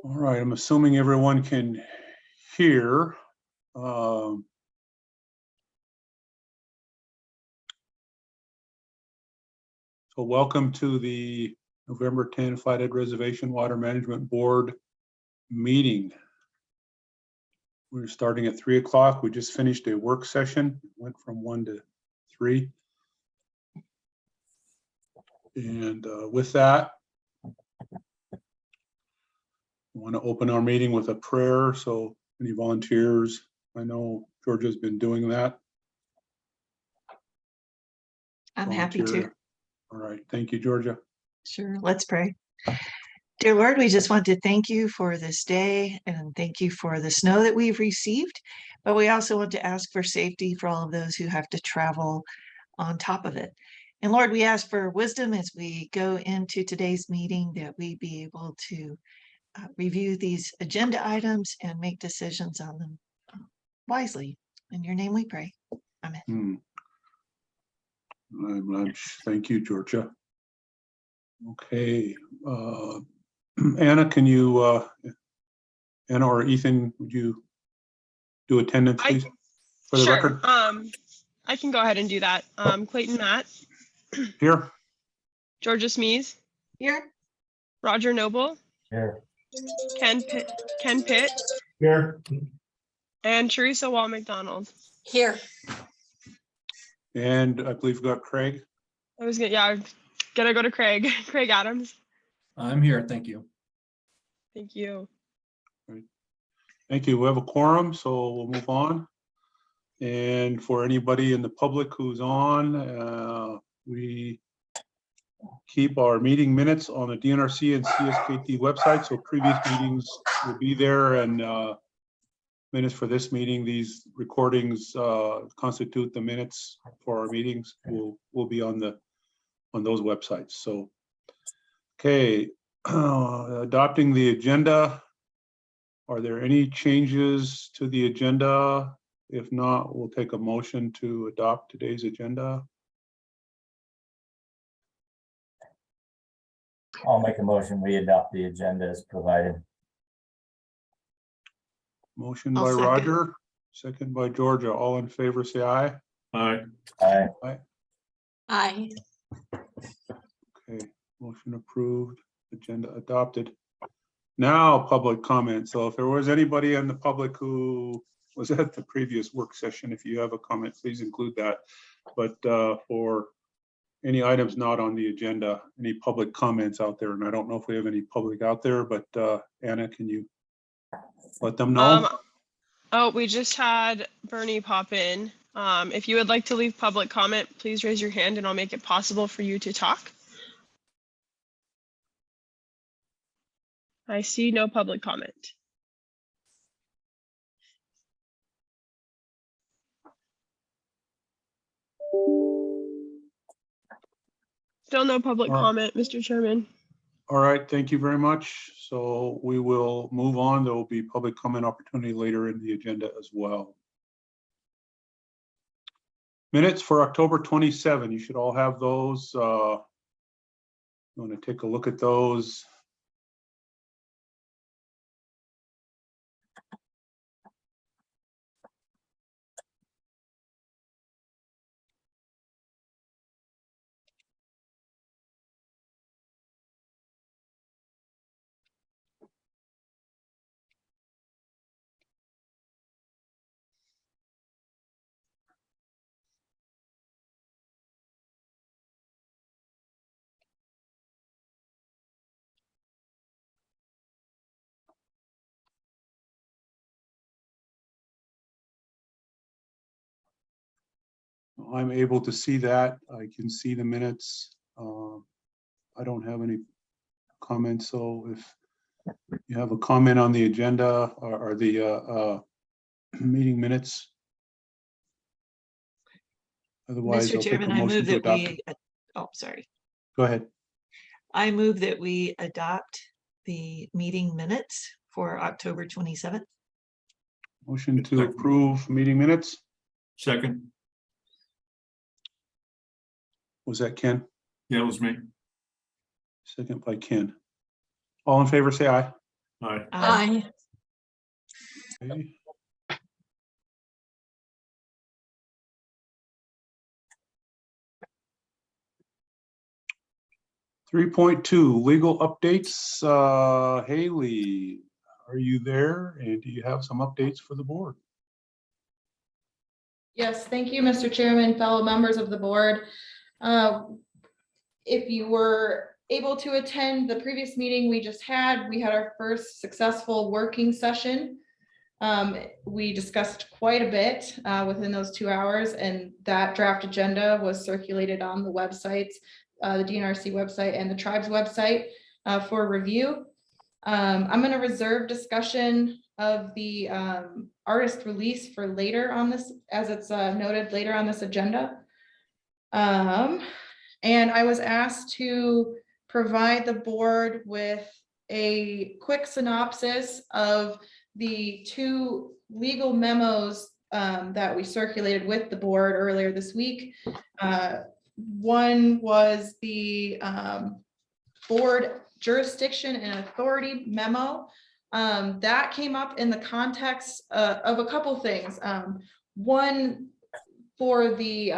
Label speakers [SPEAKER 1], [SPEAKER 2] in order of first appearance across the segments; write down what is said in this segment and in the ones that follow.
[SPEAKER 1] All right, I'm assuming everyone can hear. So welcome to the November 10 Flathead Reservation Water Management Board meeting. We're starting at 3 o'clock. We just finished a work session. It went from 1 to 3. And with that, I want to open our meeting with a prayer. So any volunteers? I know Georgia's been doing that.
[SPEAKER 2] I'm happy to.
[SPEAKER 1] All right. Thank you, Georgia.
[SPEAKER 2] Sure. Let's pray. Dear Lord, we just want to thank you for this day and thank you for the snow that we've received. But we also want to ask for safety for all of those who have to travel on top of it. And Lord, we ask for wisdom as we go into today's meeting, that we be able to review these agenda items and make decisions on them wisely. In your name we pray. Amen.
[SPEAKER 1] Thank you, Georgia. Okay. Anna, can you, Anna or Ethan, would you do attendance, please, for the record?
[SPEAKER 3] I can go ahead and do that. Clayton Matt.
[SPEAKER 1] Here.
[SPEAKER 3] Georgia Smees.
[SPEAKER 2] Here.
[SPEAKER 3] Roger Noble.
[SPEAKER 4] Here.
[SPEAKER 3] Ken Pitt.
[SPEAKER 4] Here.
[SPEAKER 3] And Teresa Wall McDonald.
[SPEAKER 2] Here.
[SPEAKER 1] And I believe we've got Craig.
[SPEAKER 3] I'm gonna go to Craig. Craig Adams.
[SPEAKER 4] I'm here. Thank you.
[SPEAKER 3] Thank you.
[SPEAKER 1] Right. Thank you. We have a quorum, so we'll move on. And for anybody in the public who's on, we keep our meeting minutes on the DNRC and CSKT website. So previous meetings will be there, and minutes for this meeting. These recordings constitute the minutes for our meetings. Will be on those websites. So, okay, adopting the agenda. Are there any changes to the agenda? If not, we'll take a motion to adopt today's agenda.
[SPEAKER 4] I'll make a motion. We adopt the agenda as provided.
[SPEAKER 1] Motion
[SPEAKER 2] I'll
[SPEAKER 1] by
[SPEAKER 2] second.
[SPEAKER 1] Roger, second by Georgia. All in favor, say aye.
[SPEAKER 4] Aye. Aye.
[SPEAKER 1] Aye.
[SPEAKER 2] Aye.
[SPEAKER 1] Okay, motion approved, agenda adopted. Now public comment. So if there was anybody in the public who was at the previous work session, if you have a comment, please include that. But for any items not on the agenda, any public comments out there, and I don't know if we have any public out there, but Anna, can you let them know?
[SPEAKER 3] We just had Bernie pop in. If you would like to leave public comment, please raise your hand and I'll make it possible for you to talk. I see no public comment. Still no public comment, Mr. Chairman.
[SPEAKER 1] All right, thank you very much. So we will move on. There will be public comment opportunity later in the agenda as well. Minutes for October 27. You should all have those. I'm going to take a look at those. I'm able to see that. I can see the minutes. I don't have any comments. So if you have a comment on the agenda or the meeting minutes. Otherwise,
[SPEAKER 2] Mr. Chairman, I move that we, sorry.
[SPEAKER 1] Go ahead.
[SPEAKER 2] I move that we adopt the meeting minutes for October 27th.
[SPEAKER 1] Motion to approve meeting minutes.
[SPEAKER 4] Second.
[SPEAKER 1] Was that Ken?
[SPEAKER 4] Yeah, it was me.
[SPEAKER 1] Second by Ken. All in favor, say aye. Aye.
[SPEAKER 5] Aye.
[SPEAKER 1] Okay. 3.2 legal updates. Haley, are you there? And do you have some updates for the board?
[SPEAKER 6] Yes, thank you, Mr. Chairman, fellow members of the board. If you were able to attend the previous meeting we just had, we had our first successful working session. We discussed quite a bit within those 2 hours, and that draft agenda was circulated on the websites, the DNRC website and the tribe's website for review. I'm going to reserve discussion of the artist release for later on this, as it's noted later on this agenda. And I was asked to provide the board with a quick synopsis of the 2 legal memos that we circulated with the board earlier this week. One was the board jurisdiction and authority memo. That came up in the context of a couple things. One, for the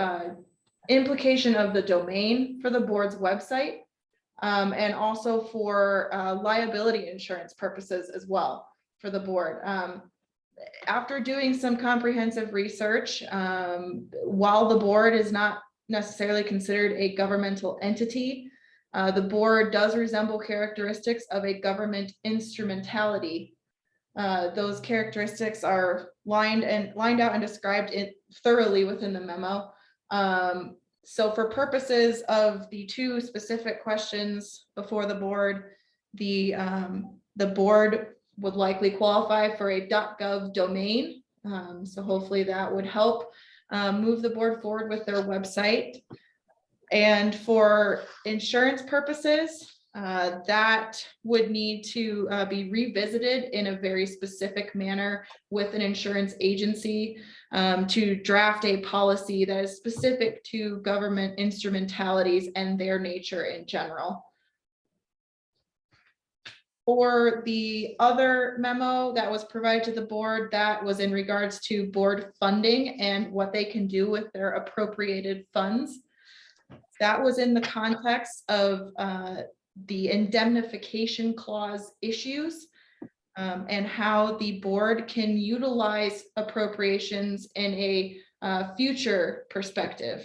[SPEAKER 6] implication of the domain for the board's website, and also for liability insurance purposes as well for the board. After doing some comprehensive research, while the board is not necessarily considered a governmental entity, the board does resemble characteristics of a government instrumentality. Those characteristics are lined out and described thoroughly within the memo. So for purposes of the 2 specific questions before the board, the board would likely qualify for a .gov domain. So hopefully that would help move the board forward with their website. And for insurance purposes, that would need to be revisited in a very specific manner with an insurance agency to draft a policy that is specific to government instrumentalities and their nature in general. For the other memo that was provided to the board, that was in regards to board funding and what they can do with their appropriated funds. That was in the context of the indemnification clause issues and how the board can utilize appropriations in a future perspective.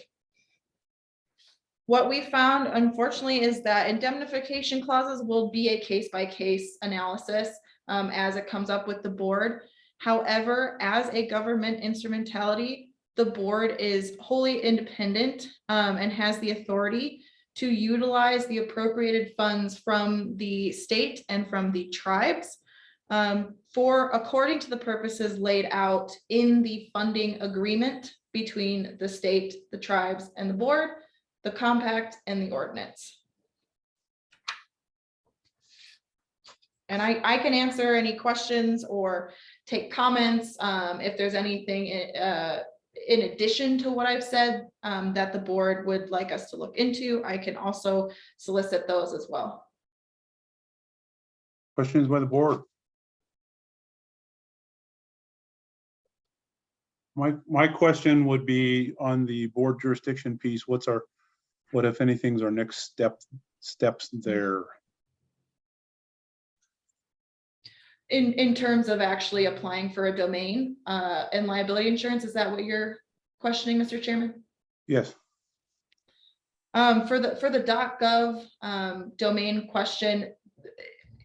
[SPEAKER 6] What we found, unfortunately, is that indemnification clauses will be a case-by-case analysis as it comes up with the board. However, as a government instrumentality, the board is wholly independent and has the authority to utilize the appropriated funds from the state and from the tribes for according to the purposes laid out in the funding agreement between the state, the tribes, and the board, the compact, and the ordinance. And I can answer any questions or take comments if there's anything in addition to what I've said that the board would like us to look into. I can also solicit those as well.
[SPEAKER 1] Questions by the board? My question would be on the board jurisdiction piece. What if anything's our next steps there?
[SPEAKER 6] In terms of actually applying for a domain and liability insurance, is that what you're questioning, Mr. Chairman?
[SPEAKER 1] Yes.
[SPEAKER 6] For the .gov domain question,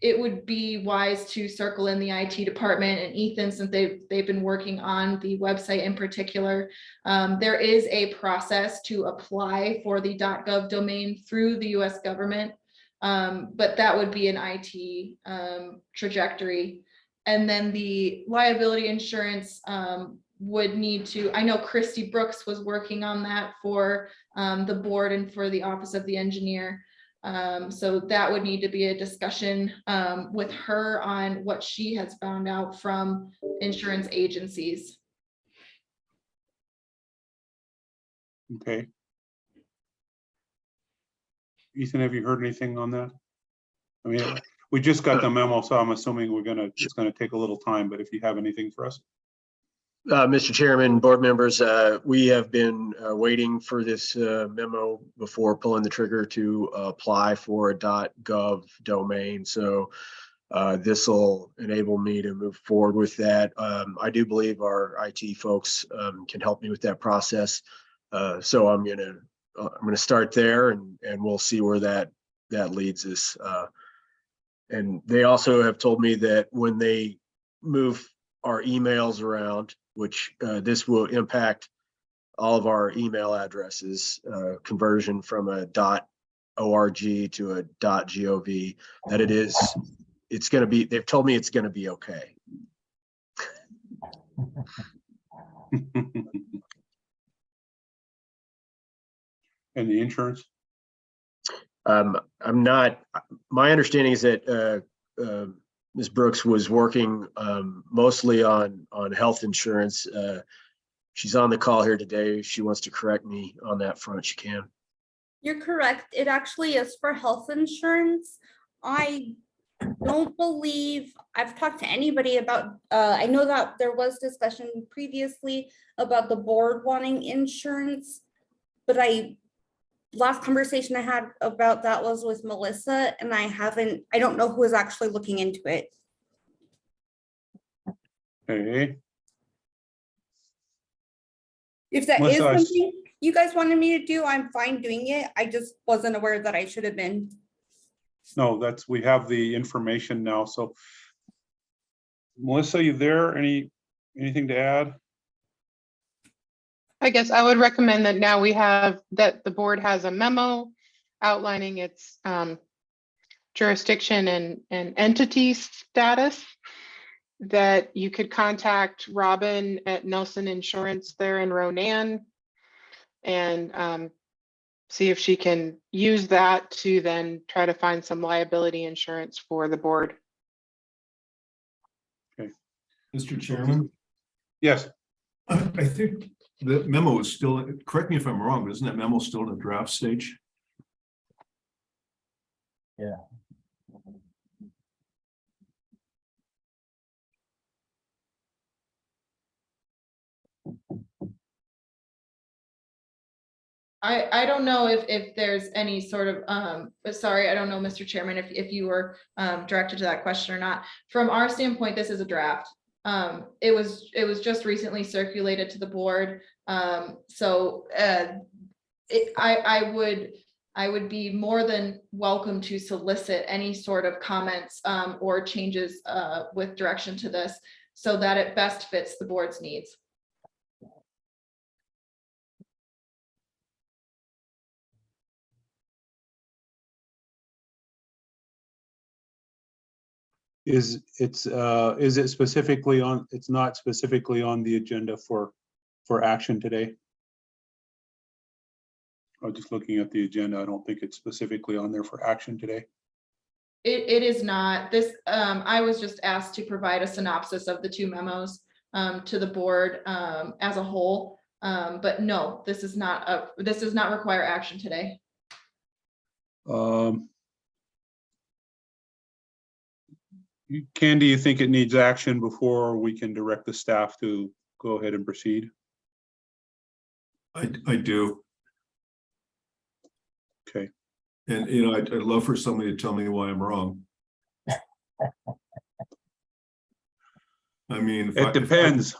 [SPEAKER 6] it would be wise to circle in the IT department and Ethan, since they've been working on the website in particular. There is a process to apply for the .gov domain through the US government, but that would be an IT trajectory. And then the liability insurance would need to, I know Christy Brooks was working on that for the board and for the office of the engineer. So that would need to be a discussion with her on what she has found out from insurance agencies.
[SPEAKER 1] Okay. Ethan, have you heard anything on that? I mean, We just got the memo, so I'm assuming it's gonna take a little time, but if you have anything for us.
[SPEAKER 5] Mr. Chairman, board members, we have been waiting for this memo before pulling the trigger to apply for a .gov domain. So this will enable me to move forward with that. I do believe our IT folks can help me with that process. So I'm gonna start there, and we'll see where that leads us. And they also have told me that when they move our emails around, which this will impact all of our email addresses, conversion from a .org to a .gov, that it's going to be, they've told me it's going to be okay.
[SPEAKER 1] And the insurance?
[SPEAKER 5] I'm not, my understanding is that Ms. Brooks was working mostly on health insurance. She's on the call here today. If she wants to correct me on that front, she can.
[SPEAKER 7] You're correct. It actually is for health insurance. I don't believe I've talked to anybody about, I know that there was discussion previously about the board wanting insurance, but last conversation I had about that was with Melissa, and I don't know who is actually looking into it.
[SPEAKER 1] Okay,
[SPEAKER 7] If that is
[SPEAKER 1] Melissa,
[SPEAKER 7] something you guys wanted me to do, I'm fine doing it. I just wasn't aware that I should have been.
[SPEAKER 1] no, we have the information now, so. Melissa, you there? Anything to add?
[SPEAKER 8] I guess I would recommend that now we have that the board has a memo outlining its jurisdiction and entity status, that you could contact Robin at Nelson Insurance there in Ronan and see if she can use that to then try to find some liability insurance for the board.
[SPEAKER 9] Mr. Chairman,
[SPEAKER 1] Yes,
[SPEAKER 9] I think the memo is still, correct me if I'm wrong, but isn't that memo still in the draft stage?
[SPEAKER 4] Yeah.
[SPEAKER 6] I don't know if there's any sort of, sorry, I don't know, Mr. Chairman, if you were directed to that question or not. From our standpoint, this is a draft. It was just recently circulated to the board. So I would be more than welcome to solicit any sort of comments or changes with direction to this so that it best fits the board's needs.
[SPEAKER 1] is it specifically on, it's not specifically on the agenda for action today? I'm just looking at the agenda. I don't think it's specifically on there for action today.
[SPEAKER 6] It is not this. I was just asked to provide a synopsis of the two memos to the board as a whole. But no, this does not require action today.
[SPEAKER 1] Ken, do you think it needs action before we can direct the staff to go ahead and proceed?
[SPEAKER 9] I do.
[SPEAKER 1] Okay.
[SPEAKER 9] And, I'd love for somebody to tell me why I'm wrong. I mean,
[SPEAKER 1] It depends.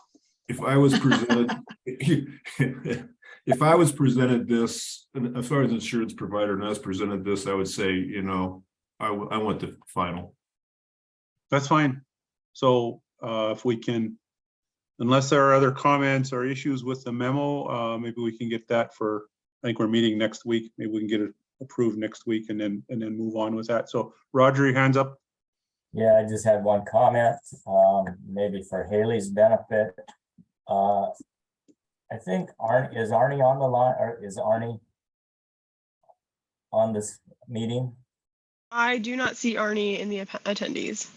[SPEAKER 9] If I was presented, if I was presented this, and as far as insurance provider, and I was presented this, I would say, I want the final.
[SPEAKER 1] That's fine. So if we can, unless there are other comments or issues with the memo, maybe we can get that for, I think we're meeting next week. Maybe we can get it approved next week and then move on with that. So Roger, your hand's up.
[SPEAKER 4] Yeah, I just had one comment, maybe for Haley's benefit. I think is Arnie on the line, or is Arnie on this meeting?
[SPEAKER 3] I do not see Arnie in the attendees.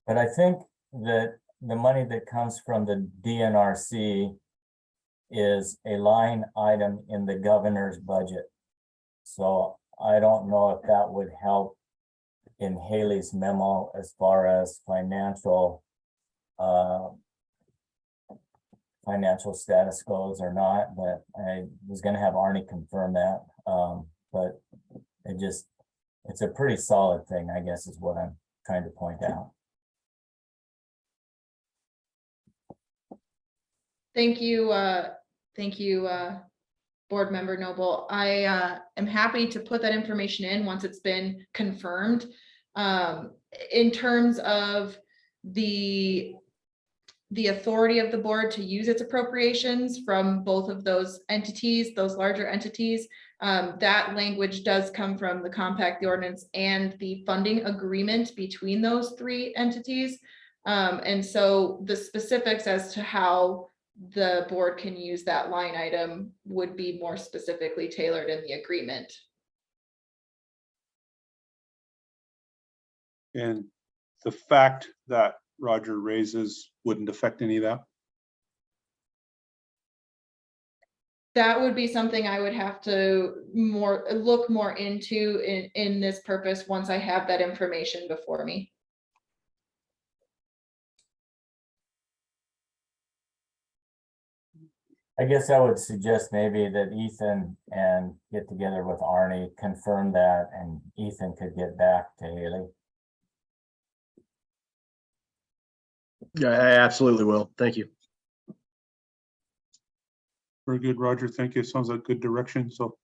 [SPEAKER 4] But I think that the money that comes from the DNRC is a line item in the governor's budget. So I don't know if that would help in Haley's memo as far as financial status goes or not, but I was gonna have Arnie confirm that. But it's a pretty solid thing, I guess, is what I'm trying to point out.
[SPEAKER 6] Thank you, Board Member Noble. I am happy to put that information in once it's been confirmed. In terms of the authority of the board to use its appropriations from both of those entities, those larger entities, that language does come from the compact, the ordinance, and the funding agreement between those three entities. And so the specifics as to how the board can use that line item would be more specifically tailored in the agreement.
[SPEAKER 1] And the fact that Roger raises wouldn't affect any of that?
[SPEAKER 6] That would be something I would have to look more into in this purpose once I have that information before me.
[SPEAKER 4] I guess I would suggest maybe that Ethan and get together with Arnie, confirm that, and Ethan could get back to Haley.
[SPEAKER 5] Yeah, I absolutely will. Thank you.
[SPEAKER 1] Very good, Roger. Thank you. Sounds like good direction. So.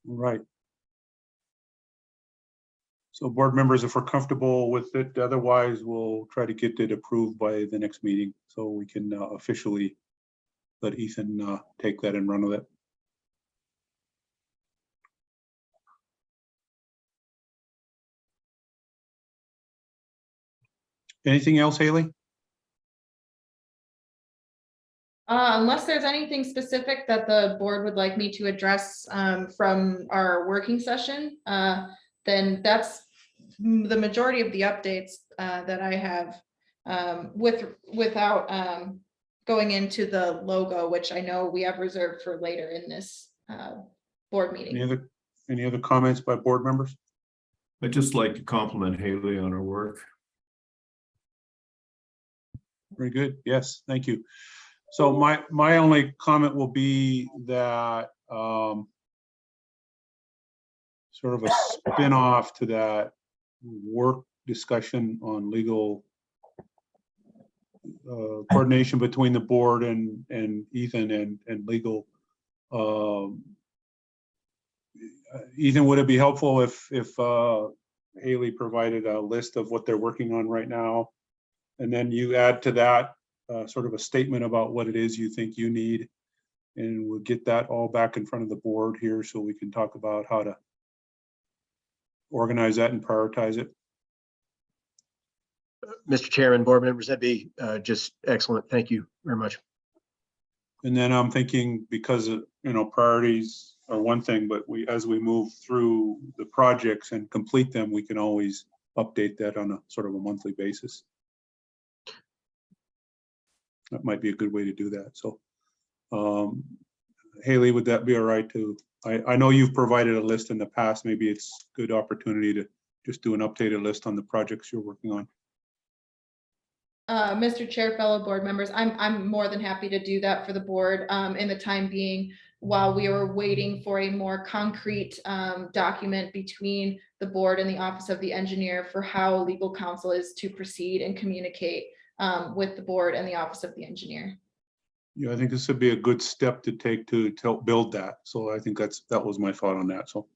[SPEAKER 1] All right. So board members, if we're comfortable with it, otherwise we'll try to get it approved by the next meeting so we can officially let Ethan take that and run with it. Anything else, Haley?
[SPEAKER 6] Unless there's anything specific that the board would like me to address from our working session, then that's the majority of the updates that I have without going into the logo, which I know we have reserved for later in this board meeting.
[SPEAKER 1] Any other comments by board members?
[SPEAKER 9] I'd just like to compliment Haley on her work.
[SPEAKER 1] Very good. Yes, thank you. So my only comment will be that sort of a spin-off to that work discussion on legal coordination between the board and Ethan and legal. Ethan, would it be helpful if Haley provided a list of what they're working on right now, and then you add to that sort of a statement about what it is you think you need, and we'll get that all back in front of the board here so we can talk about how to organize that and prioritize it.
[SPEAKER 5] Mr. Chairman, board members, that'd be just excellent. Thank you very much.
[SPEAKER 1] And then I'm thinking, because priorities are one thing, but as we move through the projects and complete them, we can always update that on a sort of a monthly basis. That might be a good way to do that. So Haley, would that be all right to, I know you've provided a list in the past, maybe it's a good opportunity to just do an updated list on the projects you're working on.
[SPEAKER 6] Mr. Chair, fellow board members, I'm more than happy to do that for the board in the time being, while we are waiting for a more concrete document between the board and the Office of the Engineer for how legal counsel is to proceed and communicate with the board and the Office of the Engineer.
[SPEAKER 1] Yeah, I think this would be a good step to take to help build that. So I think that was my thought on that. So,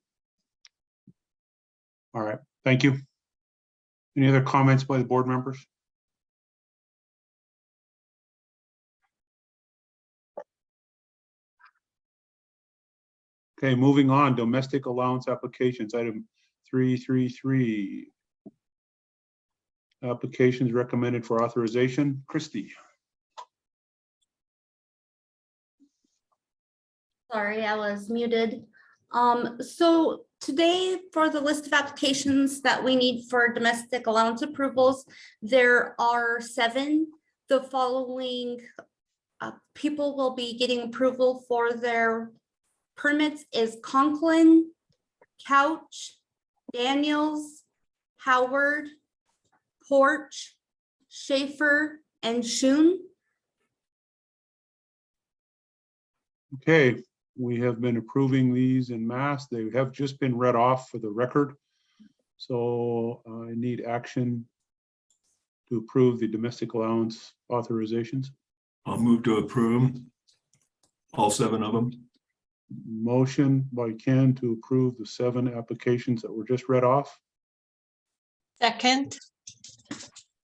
[SPEAKER 1] all right, thank you. Any other comments by the board members? Okay, moving on, domestic allowance applications, item 333. Applications recommended for authorization. Christy.
[SPEAKER 7] Sorry, I was muted. So today, for the list of applications that we need for domestic allowance approvals, there are 7. The following people will be getting approval for their permits is Conklin, Couch, Daniels, Howard, Porch, Schaefer, and Shun.
[SPEAKER 1] Okay, we have been approving these in mass. They have just been read off for the record. So I need action to approve the domestic allowance authorizations.
[SPEAKER 9] I'll move to approve all 7 of them.
[SPEAKER 1] Motion by Ken to approve the 7 applications that were just read off.
[SPEAKER 2] Second.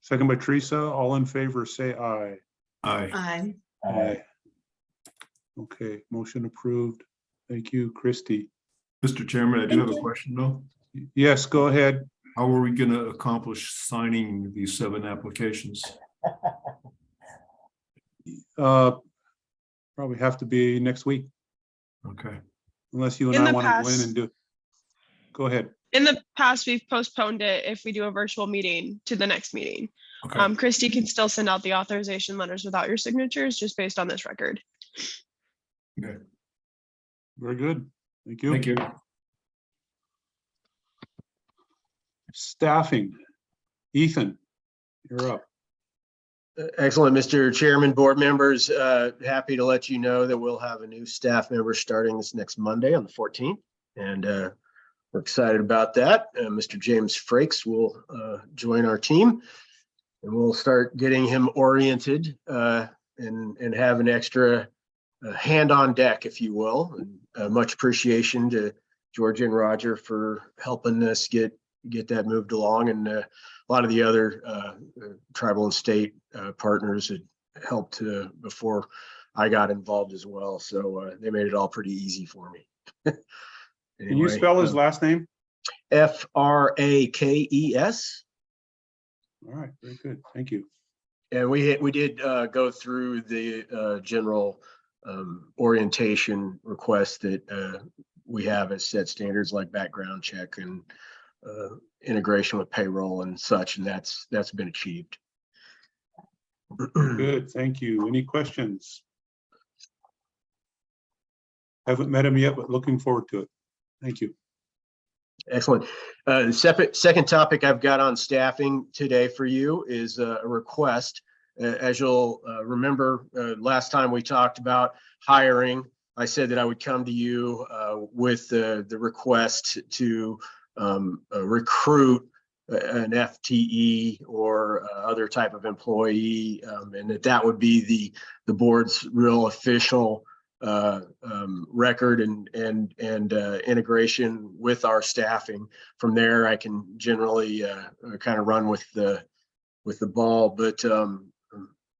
[SPEAKER 1] Second by Teresa. All in favor, say aye.
[SPEAKER 9] Aye.
[SPEAKER 2] Aye.
[SPEAKER 1] Aye. Okay, motion approved. Thank you, Christy.
[SPEAKER 9] Mr. Chairman, I do have a
[SPEAKER 7] Thank you.
[SPEAKER 9] question though.
[SPEAKER 1] Yes, go ahead.
[SPEAKER 9] How are we going to accomplish signing these 7 applications?
[SPEAKER 1] Probably have to be next week,
[SPEAKER 9] Okay.
[SPEAKER 1] unless you and
[SPEAKER 3] In
[SPEAKER 1] I
[SPEAKER 3] the
[SPEAKER 1] want to go in
[SPEAKER 3] past-
[SPEAKER 1] and do. Go ahead.
[SPEAKER 3] In the past, we've postponed it if we do a virtual meeting to the next meeting.
[SPEAKER 9] Okay.
[SPEAKER 3] Christy can still send out the authorization letters without your signatures, just based on this record.
[SPEAKER 9] Okay.
[SPEAKER 1] Very good. Thank you.
[SPEAKER 9] Thank you.
[SPEAKER 1] Staffing. Ethan, you're up.
[SPEAKER 5] Excellent, Mr. Chairman, board members. Happy to let you know that we'll have a new staff member starting this next Monday on the 14th. And we're excited about that. Mr. James Frakes will join our team. And we'll start getting him oriented and have an extra hand on deck, if you will. And much appreciation to Georgia and Roger for helping us get that moved along, and a lot of the other tribal and state partners had helped before I got involved as well. So they made it all pretty easy for me.
[SPEAKER 1] Can you spell his last name?
[SPEAKER 5] F-R-A-K-E-S.
[SPEAKER 1] All right, very good. Thank you.
[SPEAKER 5] And we did go through the general orientation request that we have as set standards like background check and integration with payroll and such, and that's been achieved.
[SPEAKER 1] Good, thank you. Any questions? Haven't met him yet, but looking forward to it. Thank you.
[SPEAKER 5] Excellent. The second topic I've got on staffing today for you is a request. As you'll remember, last time we talked about hiring, I said that I would come to you with the request to recruit an FTE or other type of employee, and that would be the board's real official record and integration with our staffing. From there, I can generally kind of run with the ball. But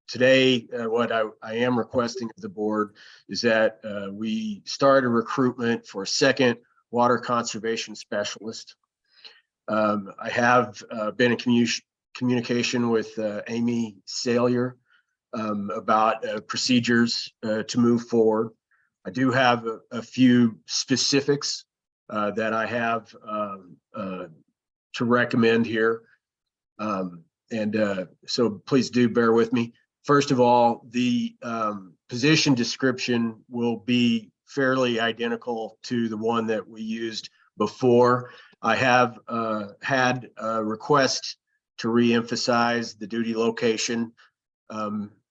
[SPEAKER 5] today, what I am requesting of the board is that we start a recruitment for a second water conservation specialist. I have been in communication with Amy Salyer about procedures to move forward. I do have a few specifics that I have to recommend here. So please do bear with me. First of all, the position description will be fairly identical to the one that we used before. I have had a request to reemphasize the duty location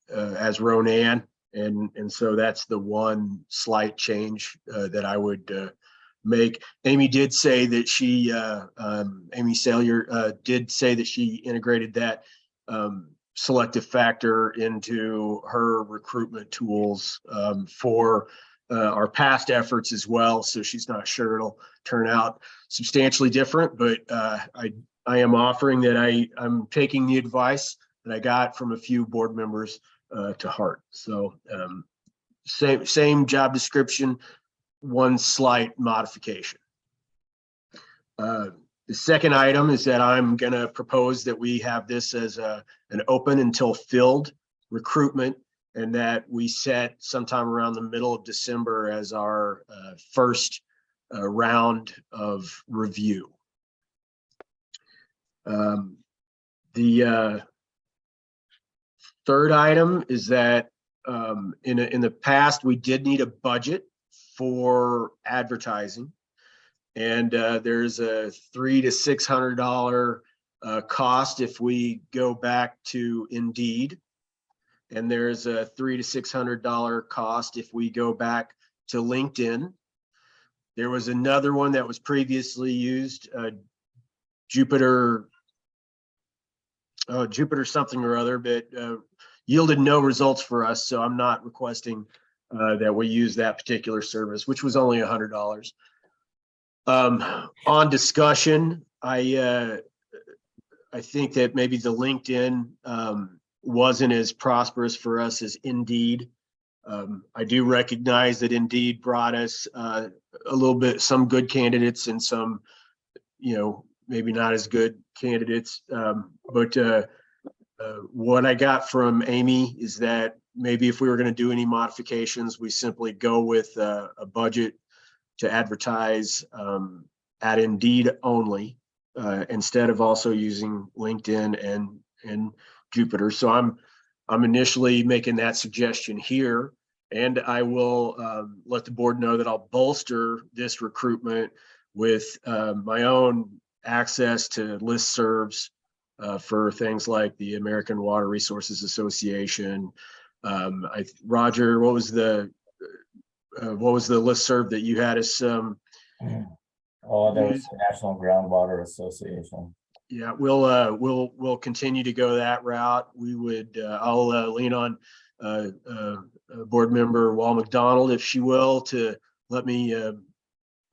[SPEAKER 5] as Ronan, and so that's the one slight change that I would make. Amy did say that she, Amy Salyer did say that she integrated that selective factor into her recruitment tools for our past efforts as well. So she's not sure it'll turn out substantially different, but I am offering that I'm taking the advice that I got from a few board members to heart. So same job description, one slight modification. The second item is that I'm going to propose that we have this as an open until filled recruitment, and that we set sometime around the middle of December as our first round of review. The third item is that in the past, we did need a budget for advertising. And there's a $300 to $600 cost if we go back to Indeed. And there's a $300 to $600 cost if we go back to LinkedIn. There was another one that was previously used, Jupiter something or other, but yielded no results for us. So I'm not requesting that we use that particular service, which was only $100. On discussion, I think that maybe the LinkedIn wasn't as prosperous for us as Indeed. I do recognize that Indeed brought us a little bit, some good candidates and some, maybe not as good candidates. But what I got from Amy is that maybe if we were going to do any modifications, we simply go with a budget to advertise at Indeed only, instead of also using LinkedIn and Jupiter. So I'm initially making that suggestion here, and I will let the board know that I'll bolster this recruitment with my own access to listservs for things like the American Water Resources Association. Roger, what was the listserv that you had us?
[SPEAKER 4] Oh, that was the National Groundwater Association.
[SPEAKER 5] Yeah, we'll continue to go that route. We would, I'll lean on board member Wall McDonald, if she will, to let me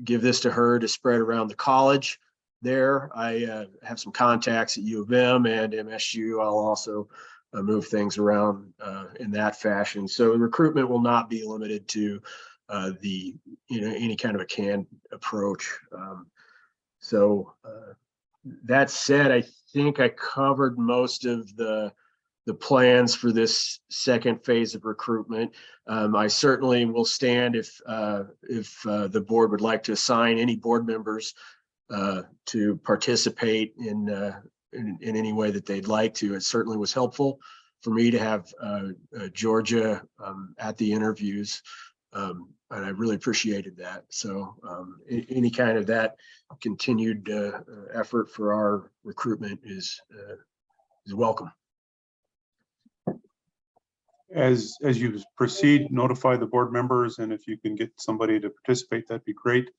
[SPEAKER 5] give this to her to spread around the college there. I have some contacts at U of M and MSU. I'll also move things around in that fashion. So recruitment will not be limited to any kind of a canned approach. That said, I think I covered most of the plans for this second phase of recruitment. I certainly will stand if the board would like to assign any board members to participate in any way that they'd like to. It certainly was helpful for me to have Georgia at the interviews, and I really appreciated that. So any kind of that continued effort for our recruitment is welcome.
[SPEAKER 1] As you proceed, notify the board members, and if you can get somebody to participate, that'd be great.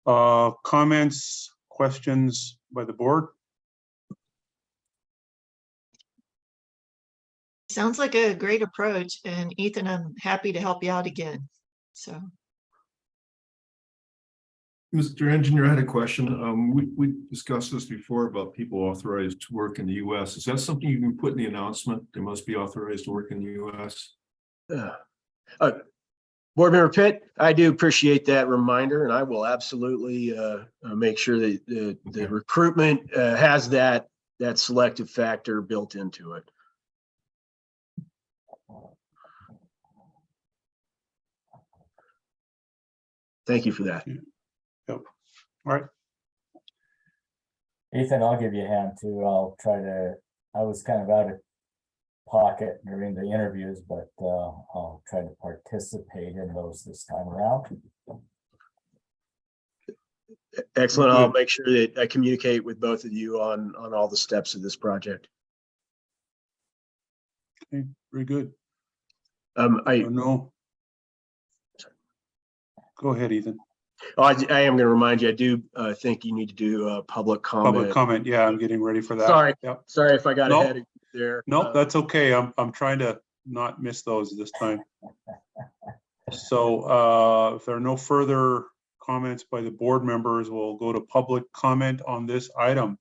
[SPEAKER 1] Comments, questions by the board?
[SPEAKER 2] Sounds like a great approach, and Ethan, I'm happy to help you out again. So.
[SPEAKER 9] Mr. Engineer, I had a question. We discussed this before about people authorized to work in the US. Is that something you can put in the announcement? They must be authorized to work in the US.
[SPEAKER 5] Board Member Pitt, I do appreciate that reminder, and I will absolutely make sure that the recruitment has that selective factor built into it. Thank you for that.
[SPEAKER 1] Yep. All right.
[SPEAKER 4] Ethan, I'll give you a hand too. I was kind of out of pocket during the interviews, but I'll try to participate in those this time around.
[SPEAKER 5] Excellent. I'll make sure that I communicate with both of you on all the steps of this project.
[SPEAKER 1] Okay, very good.
[SPEAKER 5] I
[SPEAKER 1] know. Go ahead, Ethan.
[SPEAKER 5] I am going to remind you, I do think you need to do public comment.
[SPEAKER 1] Public comment. Yeah, I'm getting ready for that.
[SPEAKER 5] Sorry.
[SPEAKER 1] Yep.
[SPEAKER 5] Sorry if I got ahead of you there.
[SPEAKER 1] No, that's okay. I'm trying to not miss those this time. So if there are no further comments by the board members, we'll go to public comment on this item.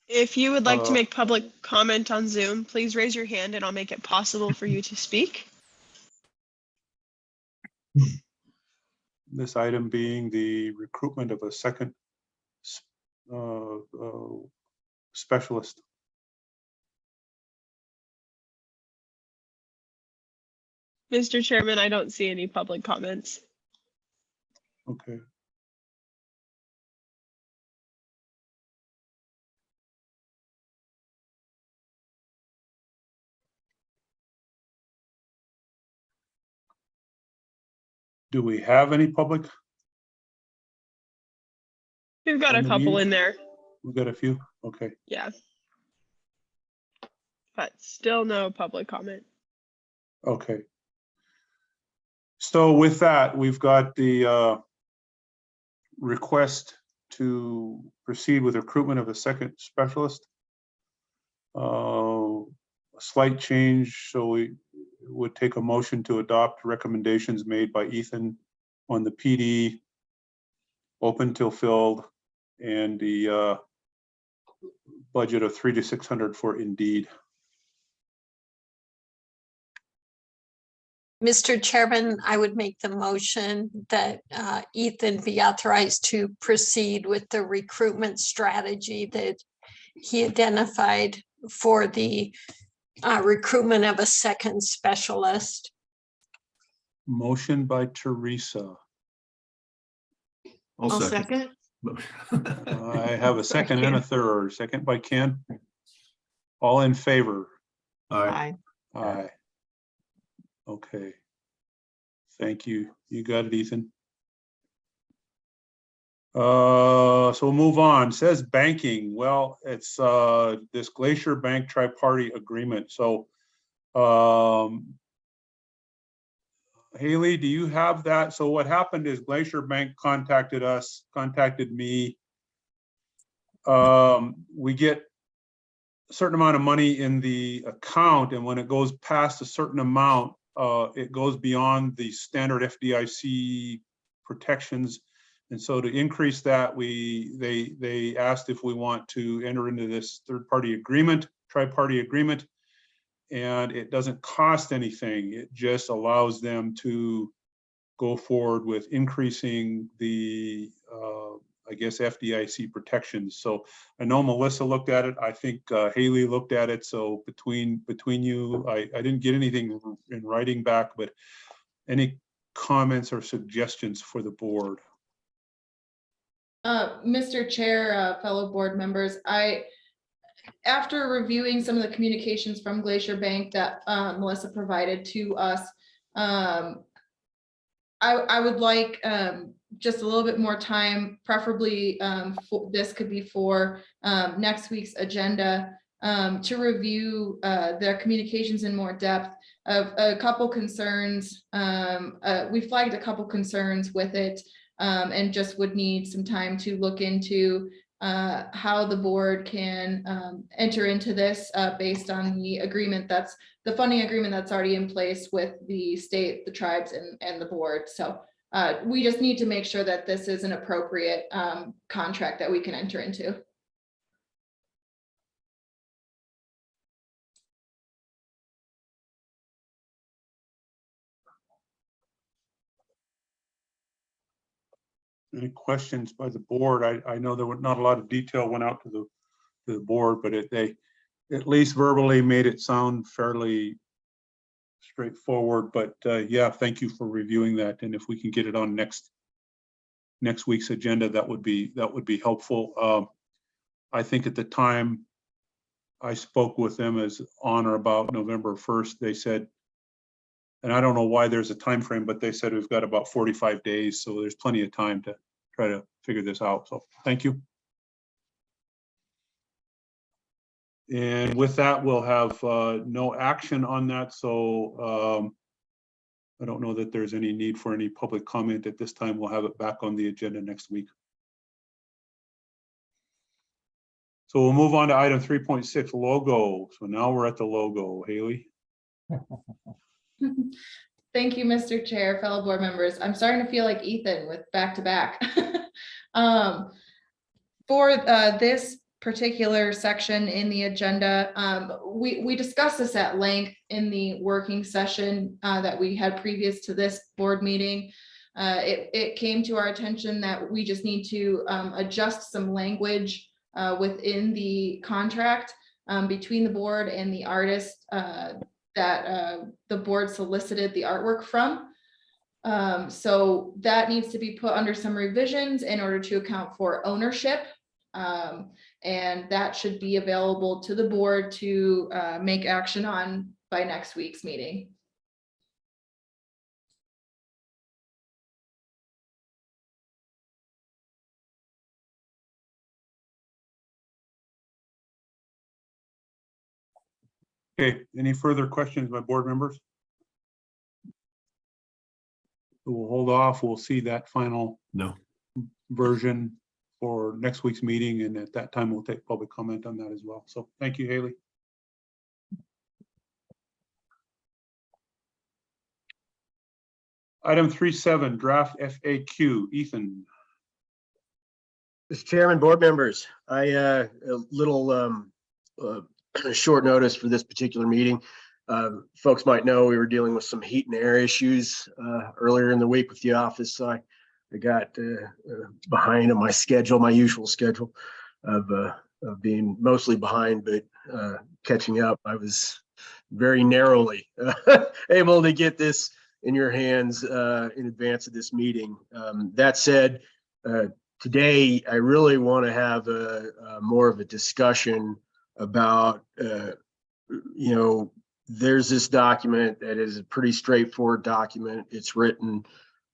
[SPEAKER 3] If you would like to make public comment on Zoom, please raise your hand and I'll make it possible for you to speak.
[SPEAKER 1] This item being the recruitment of a second specialist.
[SPEAKER 3] Mr. Chairman, I don't see any public comments.
[SPEAKER 1] Okay. Do we have any public
[SPEAKER 3] We've got
[SPEAKER 1] on
[SPEAKER 3] a
[SPEAKER 1] the
[SPEAKER 3] couple
[SPEAKER 1] meeting?
[SPEAKER 3] in there.
[SPEAKER 1] We've got a few, okay.
[SPEAKER 3] Yeah. But still no public comment.
[SPEAKER 1] Okay. So with that, we've got the request to proceed with recruitment of a second specialist. A slight change, so we would take a motion to adopt recommendations made by Ethan on the PD, open till filled, and the budget of 300 to 600 for Indeed.
[SPEAKER 10] Mr. Chairman, I would make the motion that Ethan be authorized to proceed with the recruitment strategy that he identified for the recruitment of a second specialist.
[SPEAKER 1] Motion by Teresa.
[SPEAKER 9] I'll
[SPEAKER 2] I'll
[SPEAKER 9] second.
[SPEAKER 2] second.
[SPEAKER 1] I have a second and a third. Second by Ken. All in favor?
[SPEAKER 9] Aye.
[SPEAKER 2] Aye.
[SPEAKER 1] Aye. Okay. Thank you. You got it, Ethan. So we'll move on. Says banking. Well, it's this Glacier Bank tri-party agreement. So Haley, do you have that? So what happened is Glacier Bank contacted us, contacted me. We get a certain amount of money in the account, and when it goes past a certain amount, it goes beyond the standard FDIC protections. And so to increase that, they asked if we want to enter into this third-party agreement, tri-party agreement. And it doesn't cost anything. It just allows them to go forward with increasing the, I guess, FDIC protections. So I know Melissa looked at it. I think Haley looked at it. So between you, I didn't get anything in writing back, but any comments or suggestions for the board?
[SPEAKER 6] Mr. Chair, fellow board members, after reviewing some of the communications from Glacier Bank that Melissa provided to us, I would like just a little bit more time, preferably this could be for next week's agenda, to review their communications in more depth of a couple concerns. We flagged a couple concerns with it, and just would need some time to look into how the board can enter into this based on the agreement the funding agreement that's already in place with the state, the tribes, and the board. So we just need to make sure that this is an appropriate contract that we can enter into.
[SPEAKER 1] Any questions by the board? I know there were not a lot of detail went out to the board, but they at least verbally made it sound fairly straightforward. But yeah, thank you for reviewing that. And if we can get it on next week's agenda, that would be helpful. I think at the time I spoke with them as on or about November 1st, they said, and I don't know why there's a time frame, but they said we've got about 45 days, so there's plenty of time to try to figure this out. So thank you. And with that, we'll have no action on that. So I don't know that there's any need for any public comment at this time. We'll have it back on the agenda next week. So we'll move on to item 3.6, logo. So now we're at the logo. Haley.
[SPEAKER 6] Thank you, Mr. Chair, fellow board members. I'm starting to feel like Ethan with back-to-back. For this particular section in the agenda, we discussed this at length in the working session that we had previous to this board meeting. It came to our attention that we just need to adjust some language within the contract between the board and the artist that the board solicited the artwork from. So that needs to be put under some revisions in order to account for ownership. And that should be available to the board to make action on by next week's meeting.
[SPEAKER 1] Okay, any further questions by board members? We'll hold off. We'll see that final
[SPEAKER 9] No.
[SPEAKER 1] version for next week's meeting, and at that time, we'll take public comment on that as well. So thank you, Haley. Item 3.7, draft FAQ. Ethan.
[SPEAKER 5] Mr. Chairman, board members, a little short notice for this particular meeting. Folks might know we were dealing with some heat and air issues earlier in the week with the office. So I got behind on my schedule, my usual schedule of being mostly behind, but catching up. I was very narrowly able to get this in your hands in advance of this meeting. That said, today I really want to have more of a discussion about, there's this document that is a pretty straightforward document. It's written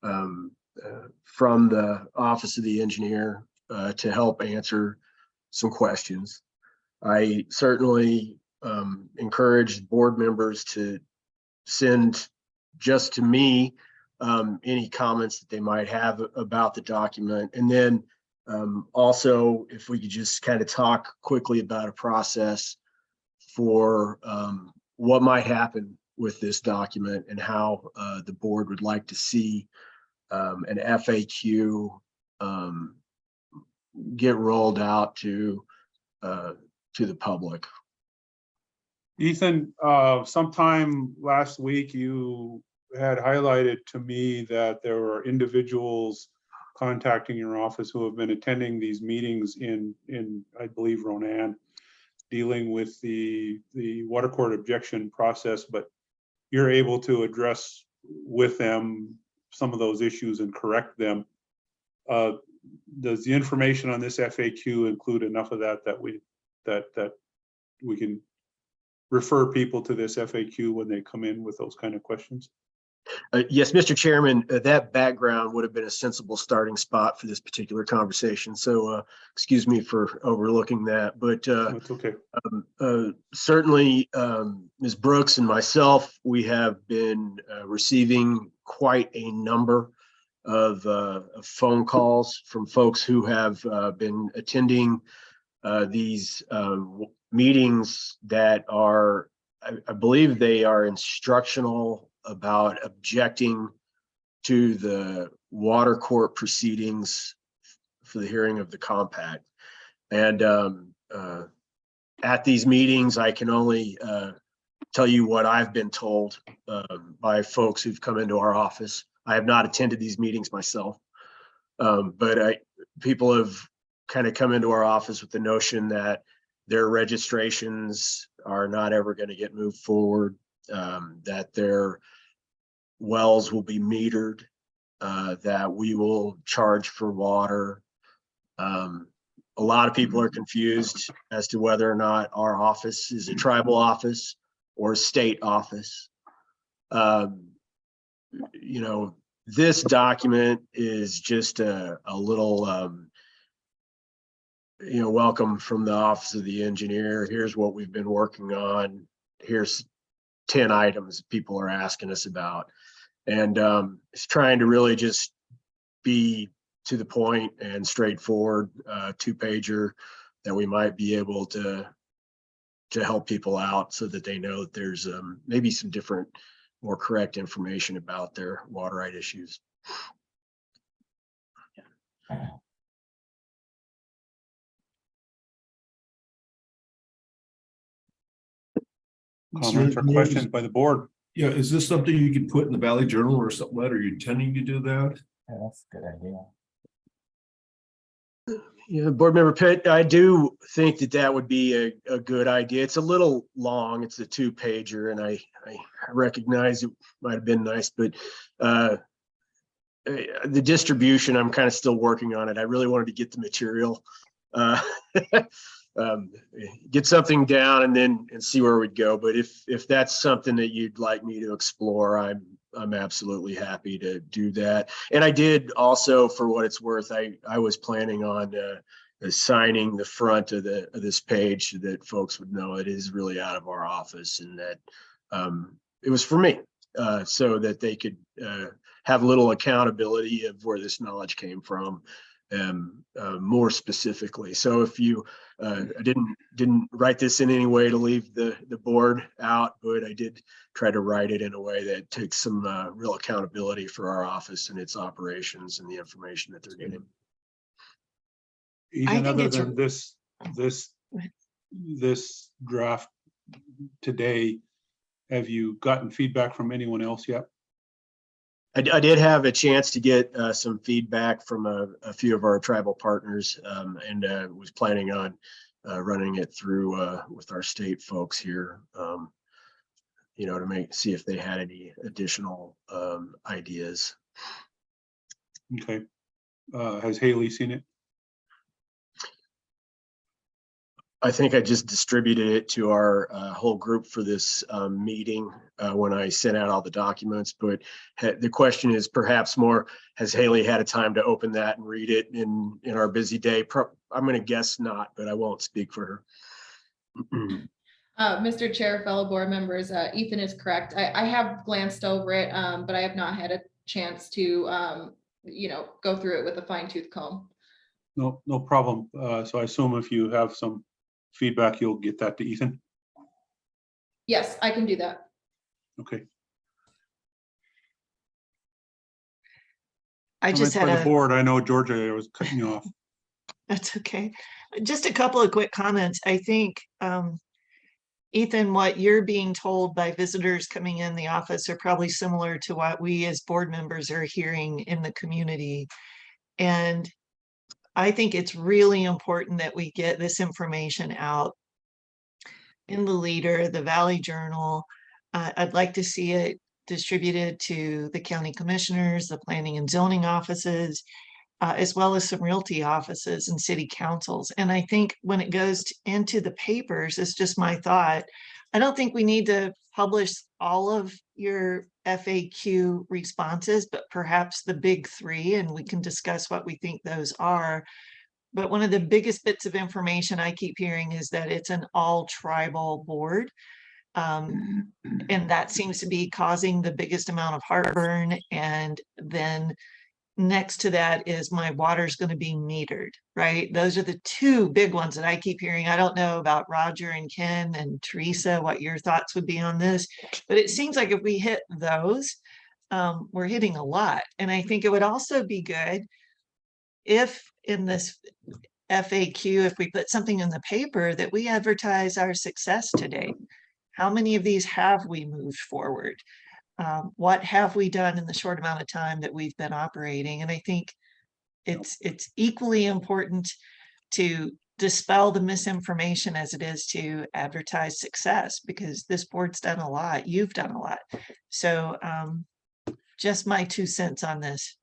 [SPEAKER 5] from the Office of the Engineer to help answer some questions. I certainly encourage board members to send just to me any comments that they might have about the document. And then also, if we could just kind of talk quickly about a process for what might happen with this document and how the board would like to see an FAQ get rolled out to the public.
[SPEAKER 1] Ethan, sometime last week, you had highlighted to me that there were individuals contacting your office who have been attending these meetings in I believe, Ronan, dealing with the water court objection process, but you're able to address with them some of those issues and correct them. Does the information on this FAQ include enough of that we can refer people to this FAQ when they come in with those kind of questions?
[SPEAKER 5] Yes, Mr. Chairman, that background would have been a sensible starting spot for this particular conversation. So excuse me for overlooking that, but
[SPEAKER 1] That's okay.
[SPEAKER 5] Certainly Ms. Brooks and myself, we have been receiving quite a number of phone calls from folks who have been attending these meetings that are, I believe they are instructional about objecting to the water court proceedings for the hearing of the compact. And at these meetings, I can only tell you what I've been told by folks who've come into our office. I have not attended these meetings myself, but people have kind of come into our office with the notion that their registrations are not ever going to get moved forward, that their wells will be metered, that we will charge for water. A lot of people are confused as to whether or not our office is a tribal office or a state office. This document is just a little, welcome from the Office of the Engineer. Here's what we've been working on. Here's 10 items people are asking us about. And it's trying to really just be to the point and straightforward, 2-pager that we might be able to help people out so that they know that there's maybe some different, more correct information about their water right issues.
[SPEAKER 1] Comments or questions by the board?
[SPEAKER 9] Yeah, is this something you could put in the Valley Journal or something like that? Are you intending to do that?
[SPEAKER 4] Yeah, that's a good idea.
[SPEAKER 5] Yeah, Board Member Pitt, I do think that would be a good idea. It's a little long. It's a 2-pager, and I recognize it might have been nice, but the distribution, I'm kind of still working on it. I really wanted to get the material, get something down, and see where we'd go. But if that's something that you'd like me to explore, I'm absolutely happy to do that. And I did also, for what it's worth, I was planning on signing the front of this page so that folks would know it is really out of our office and that it was for me, so that they could have a little accountability of where this knowledge came from, more specifically. So if you, I didn't write this in any way to leave the board out, but I did try to write it in a way that takes some real accountability for our office and its operations and the information that they're getting.
[SPEAKER 1] Ethan,
[SPEAKER 2] think
[SPEAKER 1] other
[SPEAKER 2] it's a-
[SPEAKER 1] than this draft today, have you gotten feedback from anyone else yet?
[SPEAKER 5] I did have a chance to get some feedback from a few of our tribal partners, and was planning on running it through with our state folks here, you know, to see if they had any additional ideas.
[SPEAKER 1] Okay. Has Haley seen it?
[SPEAKER 5] I think I just distributed it to our whole group for this meeting when I sent out all the documents, but the question is perhaps more, has Haley had a time to open that and read it in our busy day? I'm going to guess not, but I won't speak for her.
[SPEAKER 6] Mr. Chair, fellow board members, Ethan is correct. I have glanced over it, but I have not had a chance to, you know, go through it with a fine tooth comb.
[SPEAKER 1] No problem. So I assume if you have some feedback, you'll get that to Ethan?
[SPEAKER 6] Yes, I can do that.
[SPEAKER 1] Okay.
[SPEAKER 2] I just
[SPEAKER 1] Comments by
[SPEAKER 2] had
[SPEAKER 1] the
[SPEAKER 2] a,
[SPEAKER 1] board. I know Georgia, I was cutting you off.
[SPEAKER 2] that's okay. Just a couple of quick comments. I think, Ethan, what you're being told by visitors coming in the office are probably similar to what we as board members are hearing in the community. And I think it's really important that we get this information out in the Leader, the Valley Journal. I'd like to see it distributed to the county commissioners, the planning and zoning offices, as well as some realty offices and city councils. And I think when it goes into the papers, it's just my thought, I don't think we need to publish all of your FAQ responses, but perhaps the big three, and we can discuss what we think those are. But one of the biggest bits of information I keep hearing is that it's an all tribal board. And that seems to be causing the biggest amount of heartburn. And then next to that is my water's going to be metered, right? Those are the two big ones that I keep hearing. I don't know about Roger and Ken and Teresa, what your thoughts would be on this, but it seems like if we hit those, we're hitting a lot. And I think it would also be good if in this FAQ, if we put something in the paper that we advertise our success today. How many of these have we moved forward? What have we done in the short amount of time that we've been operating? And I think it's equally important to dispel the misinformation as it is to advertise success, because this board's done a lot. You've done a lot. So just my 2 cents on this.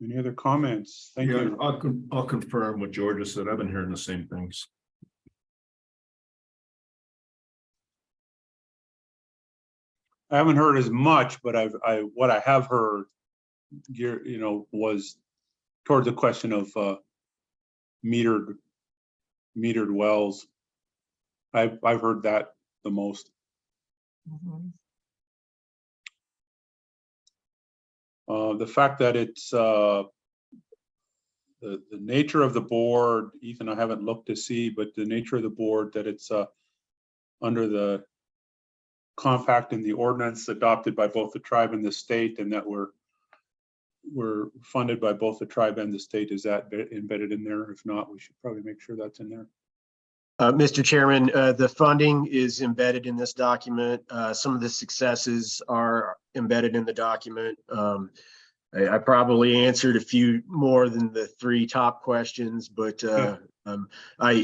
[SPEAKER 1] Any other comments? Thank
[SPEAKER 9] Yeah,
[SPEAKER 1] you.
[SPEAKER 9] I'll confirm what Georgia said. I've been hearing the same things.
[SPEAKER 1] I haven't heard as much, but what I have heard, you know, was toward the question of metered wells. I've heard that the most.
[SPEAKER 2] Mhm.
[SPEAKER 1] The fact that it's the nature of the board, Ethan, I haven't looked to see, but the nature of the board, that it's under the compact and the ordinance adopted by both the tribe and the state, and that we're funded by both the tribe and the state. Is that embedded in there? If not, we should probably make sure that's in there.
[SPEAKER 5] Mr. Chairman, the funding is embedded in this document. Some of the successes are embedded in the document. I probably answered a few more than the 3 top questions, but I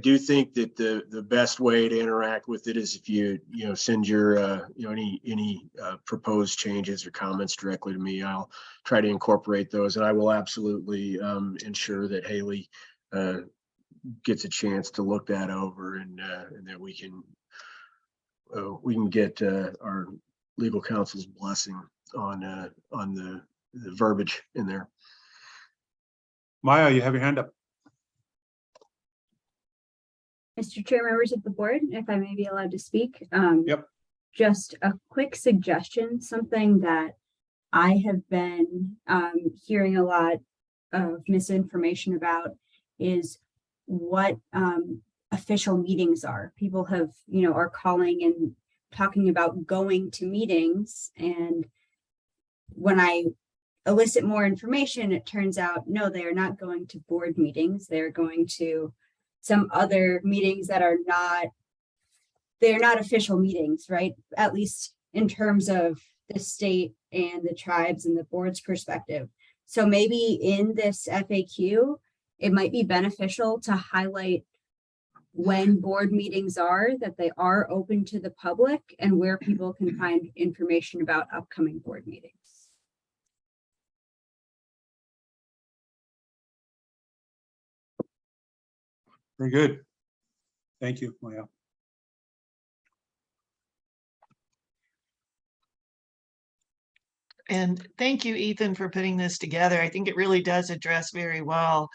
[SPEAKER 5] do think that the best way to interact with it is if you send your any proposed changes or comments directly to me. I'll try to incorporate those, and I will absolutely ensure that Haley gets a chance to look that over, and that we can get our legal counsel's blessing on the verbiage in there.
[SPEAKER 1] Maya, you have your hand up.
[SPEAKER 11] Mr. Chair, members of the board, if I may be allowed to speak.
[SPEAKER 1] Yep.
[SPEAKER 11] Just a quick suggestion, something that I have been hearing a lot of misinformation about is what official meetings are. People have, are calling and talking about going to meetings. And when I elicit more information, it turns out, no, they are not going to board meetings. They're going to some other meetings that are not, they're not official meetings, right? At least in terms of the state and the tribes and the board's perspective. So maybe in this FAQ, it might be beneficial to highlight when board meetings are, that they are open to the public, and where people can find information about upcoming board meetings.
[SPEAKER 1] Very good. Thank you, Maya.
[SPEAKER 2] And thank you, Ethan, for putting this together. I think it really does address very well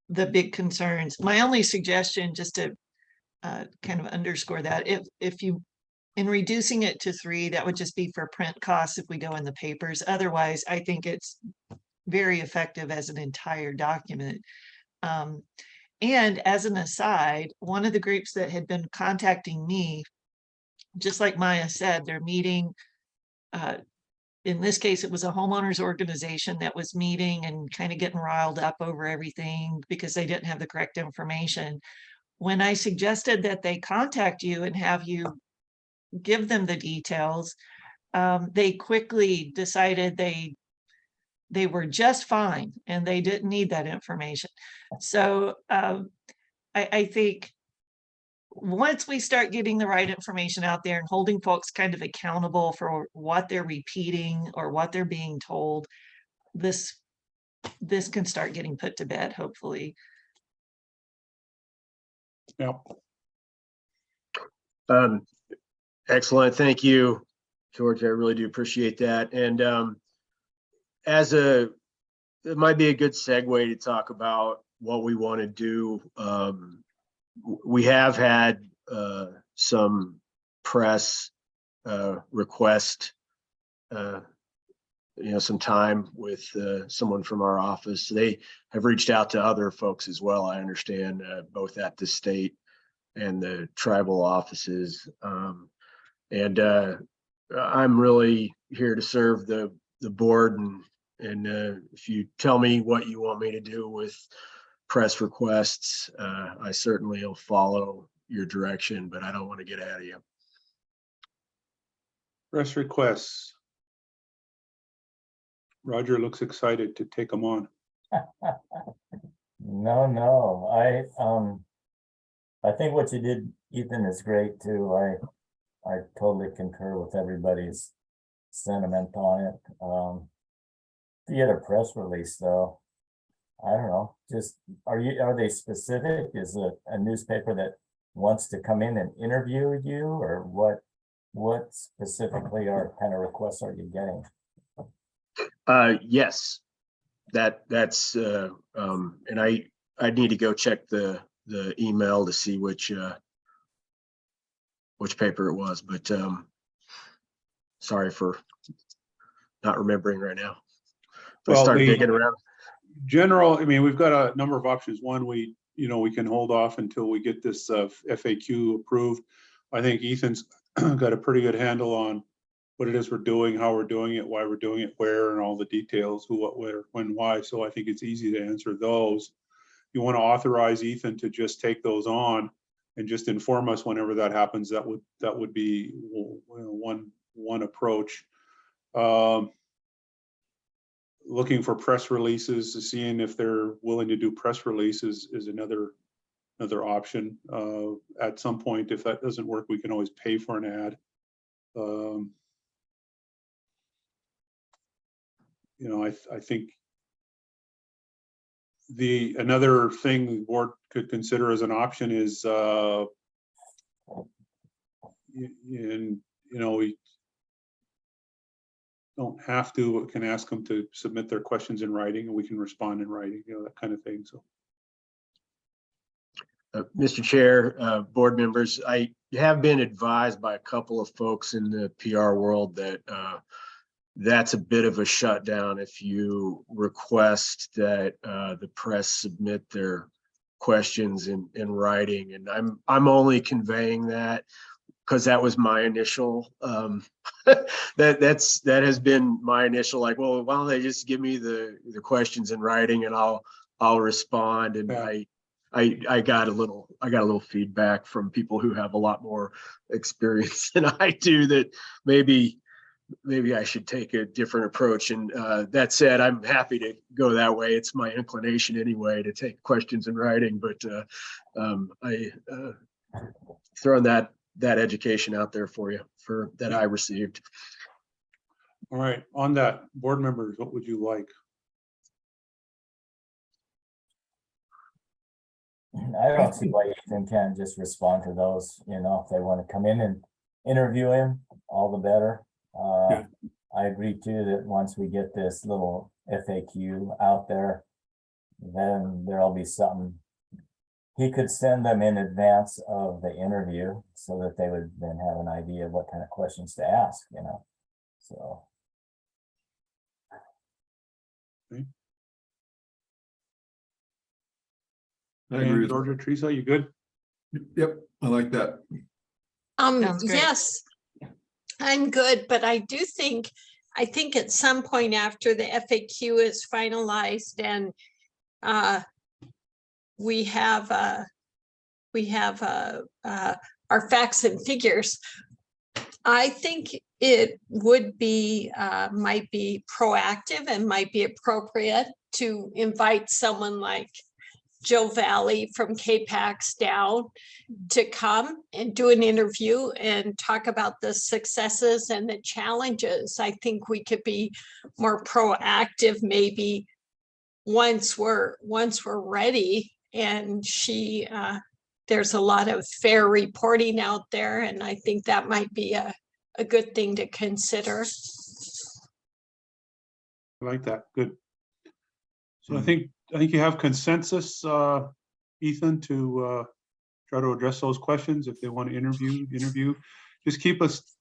[SPEAKER 2] the big concerns. My only suggestion, just to kind of underscore that, if you, in reducing it to 3, that would just be for print costs if we go in the papers. Otherwise, I think it's very effective as an entire document. And as an aside, one of the groups that had been contacting me, just like Maya said, they're meeting, in this case, it was a homeowners organization that was meeting and kind of getting riled up over everything because they didn't have the correct information. When I suggested that they contact you and have you give them the details, they quickly decided they were just fine and they didn't need that information. So I think once we start getting the right information out there and holding folks kind of accountable for what they're repeating or what they're being told, this can start getting put to bed, hopefully.
[SPEAKER 1] Yeah.
[SPEAKER 5] Excellent. Thank you, George. I really do appreciate that. And it might be a good segue to talk about what we want to do. We have had some press request, some time with someone from our office. They have reached out to other folks as well, I understand, both at the state and the tribal offices. And I'm really here to serve the board, and if you tell me what you want me to do with press requests, I certainly will follow your direction, but I don't want to get ahead of you.
[SPEAKER 1] Press requests. Roger looks excited to take them on.
[SPEAKER 4] No, I think what you did, Ethan, is great too. I totally concur with everybody's sentiment on it. If you had a press release though, I don't know, just, are they specific? Is it a newspaper that wants to come in and interview you, or what specifically are kind of requests are you getting?
[SPEAKER 5] Yes, that's and I need to go check the email to see which paper it was, but sorry for not remembering right now. If I start digging around.
[SPEAKER 1] General, I mean, we've got a number of options. One, we can hold off until we get this FAQ approved. I think Ethan's got a pretty good handle on what it is we're doing, how we're doing it, why we're doing it, where, and all the details, who, what, where, when, why. So I think it's easy to answer those. You want to authorize Ethan to just take those on and just inform us whenever that happens. That would be one approach. Looking for press releases, seeing if they're willing to do press releases is another option. At some point, if that doesn't work, we can always pay for an ad. I think another thing the board could consider as an option is, don't have to, but can ask them to submit their questions in writing, and we can respond in writing, you know, that kind of thing. So.
[SPEAKER 5] Mr. Chair, board members, I have been advised by a couple of folks in the PR world that that's a bit of a shutdown if you request that the press submit their questions in writing, and I'm only conveying that because that was my initial that has been my initial, like, well, why don't they just give me the questions in writing and I'll respond. And
[SPEAKER 1] Yeah.
[SPEAKER 5] I got a little feedback from people who have a lot more experience than I do that maybe I should take a different approach. And that said, I'm happy to go that way. It's my inclination anyway to take questions in writing, but I throwing that education out there for you that I received.
[SPEAKER 1] All right, on that, board members, what would you like?
[SPEAKER 4] I don't see why Ethan can't just respond to those, you know, if they want to come in and interview him, all the better.
[SPEAKER 9] Yeah.
[SPEAKER 4] I agree too that once we get this little FAQ out there, then there'll be something. He could send them in advance of the interview so that they would then have an idea of what kind of questions to ask, you know, so.
[SPEAKER 9] I agree
[SPEAKER 1] And
[SPEAKER 9] with
[SPEAKER 1] Georgia, Teresa, you good?
[SPEAKER 9] Yep, I like that.
[SPEAKER 2] Sounds great.
[SPEAKER 10] Yes, I'm good, but I think at some point after the FAQ is finalized and we have our facts and figures, I think it would be might be proactive and might be appropriate to invite someone like Joe Valley from KPAX down to come and do an interview and talk about the successes and the challenges. I think we could be more proactive maybe once we're ready. And there's a lot of fair reporting out there, and I think that might be a good thing to consider.
[SPEAKER 1] I like that, good. So I think you have consensus, Ethan, to try to address those questions. If they want to interview. Just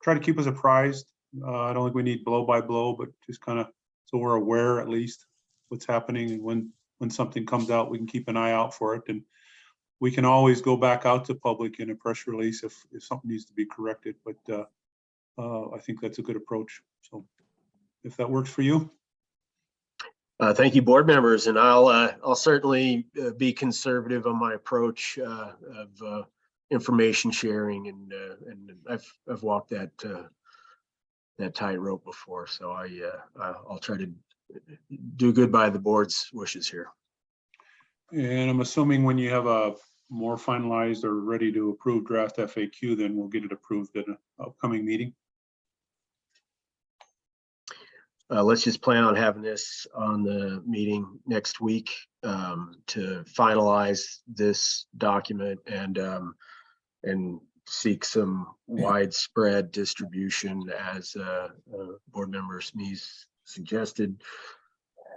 [SPEAKER 1] try to keep us apprised. I don't think we need blow by blow, but just kind of so we're aware at least what's happening, and when something comes out, we can keep an eye out for it. And we can always go back out to public in a press release if something needs to be corrected. But I think that's a good approach. So if that works for you.
[SPEAKER 5] Thank you, board members, and I'll certainly be conservative on my approach of information sharing, and I've walked that tightrope before, so I'll try to do good by the board's wishes here.
[SPEAKER 1] And I'm assuming when you have a more finalized or ready to approve draft FAQ, then we'll get it approved at an upcoming meeting.
[SPEAKER 5] Let's just plan on having this on the meeting next week to finalize this document and seek some widespread distribution as board member Smees suggested.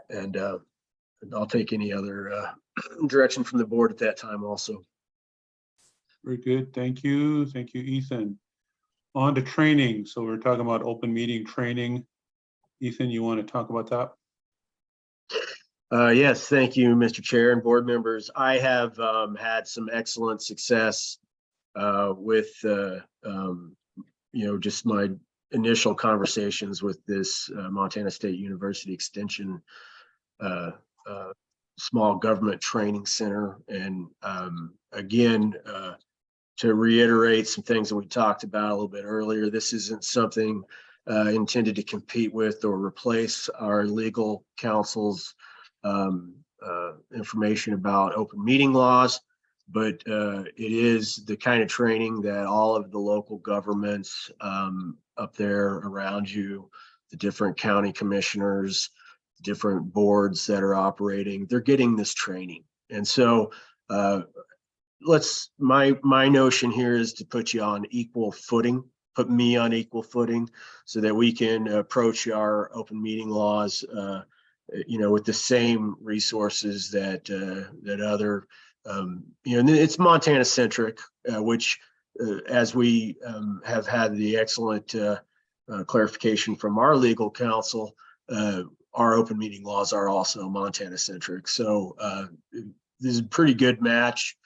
[SPEAKER 5] And I'll take any other direction from the board at that time also.
[SPEAKER 1] Very good. Thank you. Thank you, Ethan. On to training. So we're talking about open meeting training. Ethan, you want to talk about that?
[SPEAKER 5] Yes, thank you, Mr. Chair and board members. I have had some excellent success with just my initial conversations with this Montana State University Extension small government training center. And again, to reiterate some things that we talked about a little bit earlier, this isn't something intended to compete with or replace our legal counsel's information about open meeting laws, but it is the kind of training that all of the local governments up there around you, the different county commissioners, different boards that are operating, they're getting this training. And so my notion here is to put you on equal footing put me on equal footing so that we can approach our open meeting laws, with the same resources that other, and it's Montana centric, which as we have had the excellent clarification from our legal counsel, our open meeting laws are also Montana centric. So this is a pretty good match.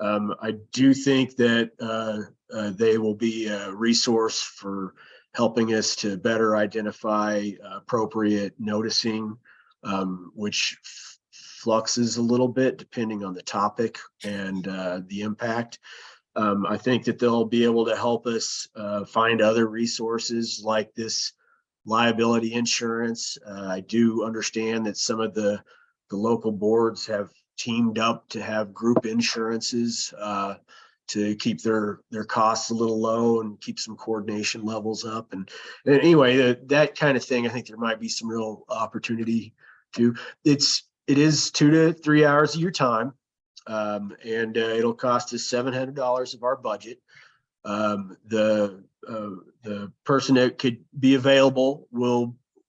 [SPEAKER 5] I do think that they will be a resource for helping us to better identify appropriate noticing, which fluxes a little bit depending on the topic and the impact. I think that they'll be able to help us find other resources like this liability insurance. I do understand that some of the local boards have teamed up to have group insurances to keep their costs a little low and keep some coordination levels up. And anyway, that kind of thing, I think there might be some real opportunity to. It is 2 to 3 hours of your time, and it'll cost us $700 of our budget. The person that could be available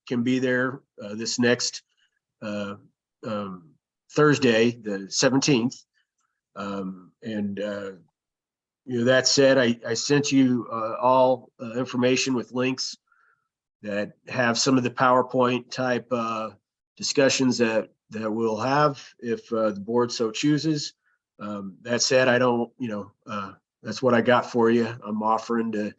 [SPEAKER 5] can be there this next Thursday, the 17th. That said, I sent you all information with links that have some of the PowerPoint type discussions that we'll have if the board so chooses. That said, I don't, that's what I got for you. I'm offering to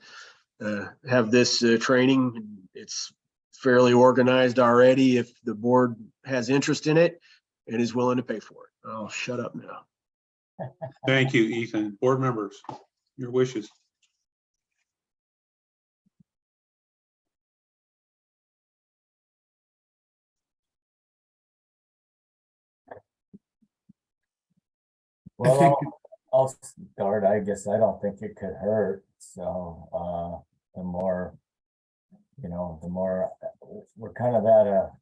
[SPEAKER 5] have this training. It's fairly organized already if the board has interest in it and is willing to pay for it. I'll shut up now.
[SPEAKER 1] Thank you, Ethan. Board members, your wishes.
[SPEAKER 4] Well, I'll start. I guess I don't think it could hurt. So the more, the more we're kind of at a